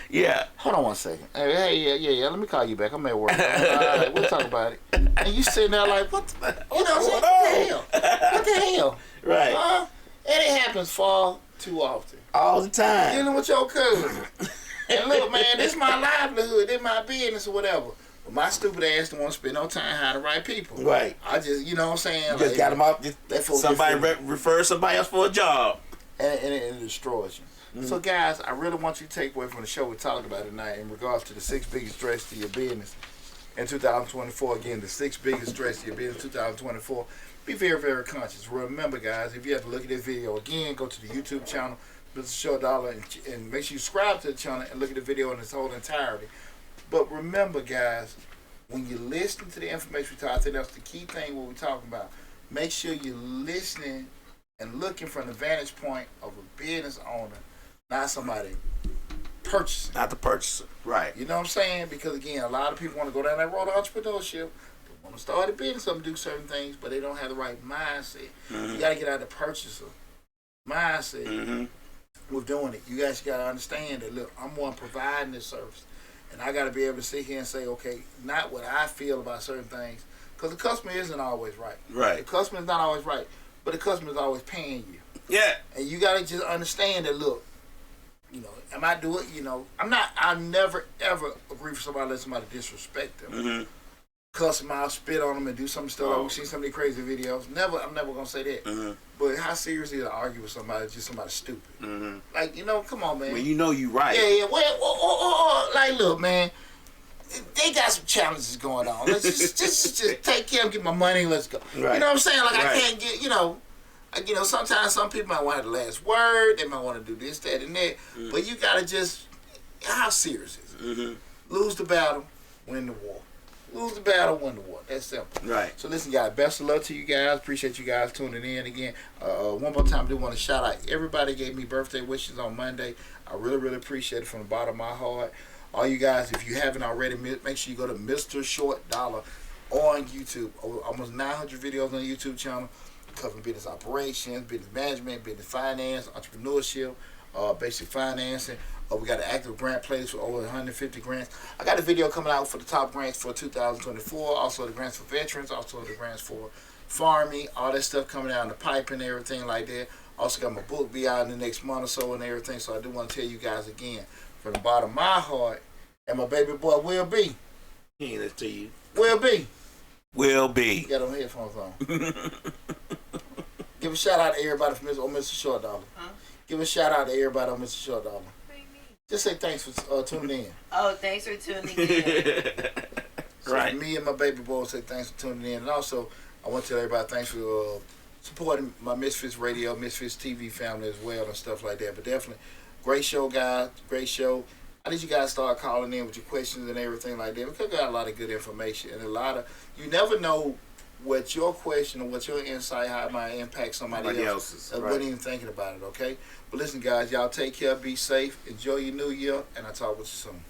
Speaker 2: Yeah.
Speaker 1: Hold on one second. Hey, yeah. Let me call you back. I'm at work. All right, we'll talk about it. And you sitting there like, what the hell? What the hell?
Speaker 2: Right.
Speaker 1: And it happens far too often.
Speaker 2: All the time.
Speaker 1: Dealing with your cousin. And look, man, this is my livelihood. This is my business or whatever. But my stupid ass don't want to spend no time hiring the right people.
Speaker 2: Right.
Speaker 1: I just, you know what I'm saying?
Speaker 2: You just got them out. Somebody refer somebody else for a job.
Speaker 1: And it destroys you. So, guys, I really want you to take away from the show we're talking about tonight in regards to the 6 biggest threats to your business in 2024. Again, the 6 biggest threats to your business in 2024. Be very, very conscious. Remember, guys, if you have to look at this video again, go to the YouTube channel, Mr. Show Dollar, and make sure you subscribe to the channel and look at the video in its whole entirety. But remember, guys, when you listen to the information we talk, I think that's the key thing what we're talking about. Make sure you're listening and looking from the vantage point of a business owner, not somebody purchasing.
Speaker 2: Not the purchaser. Right.
Speaker 1: You know what I'm saying? Because, again, a lot of people want to go down that road of entrepreneurship. They want to start a business, do certain things, but they don't have the right mindset. You got to get out of the purchaser mindset with doing it. You guys got to understand that, look, I'm one providing this service. And I got to be able to sit here and say, okay, not what I feel about certain things. Because the customer isn't always right.
Speaker 2: Right.
Speaker 1: The customer is not always right. But the customer is always paying you.
Speaker 2: Yeah.
Speaker 1: And you got to just understand that, look, am I doing, I'm never, ever agree for somebody to let somebody disrespect them. Cuss them out, spit on them, and do some stuff. Like we've seen some of these crazy videos. I'm never gonna say that. But how serious is it to argue with somebody, just somebody stupid? Like, you know, come on, man.
Speaker 3: When you know you right.
Speaker 1: Yeah. Well, like, look, man. They got some challenges going on. Let's just take care of, get my money. Let's go.
Speaker 3: Right.
Speaker 1: You know what I'm saying? Like
Speaker 3: Right.
Speaker 1: I can't get, you know. Sometimes some people might want to have the last word. They might want to do this, that, and that. But you gotta just, how serious is it? Lose the battle, win the war. Lose the battle, win the war. That's simple.
Speaker 3: Right.
Speaker 1: So listen, guys, best of luck to you guys. Appreciate you guys tuning in again. One more time, I do want to shout out everybody gave me birthday wishes on Monday. I really, really appreciate it from the bottom of my heart. All you guys, if you haven't already, make sure you go to Mr. Short Dollar on YouTube. Almost 900 videos on the YouTube channel covering business operations, business management, business finance, entrepreneurship, basic financing. We got an active grant playlist for over 150 grants. I got a video coming out for the top grants for 2024. Also the grants for veterans. Also the grants for farming. All that stuff coming out in the pipe and everything like that. Also got my book be out in the next month or so and everything. So I do want to tell you guys again, from the bottom of my heart, and my baby boy Will B.
Speaker 3: He ain't listen to you.
Speaker 1: Will B.
Speaker 2: Will be.
Speaker 1: You got them headphones on. Give a shout out to everybody from Mr. Short Dollar. Give a shout out to everybody on Mr. Short Dollar. Just say thanks for tuning in.
Speaker 4: Oh, thanks for tuning in.
Speaker 1: So
Speaker 3: Right.
Speaker 1: me and my baby boy say thanks for tuning in. And also, I want to tell everybody thanks for supporting my Misfits Radio, Misfits TV family as well and stuff like that. But definitely, great show, guys. Great show. I need you guys to start calling in with your questions and everything like that. Because we got a lot of good information. And you never know what your question or what your insight, how it might impact somebody else.
Speaker 3: Right.
Speaker 1: Wasn't even thinking about it, okay? But listen, guys, y'all take care, be safe, enjoy your new year, and I'll talk with you soon.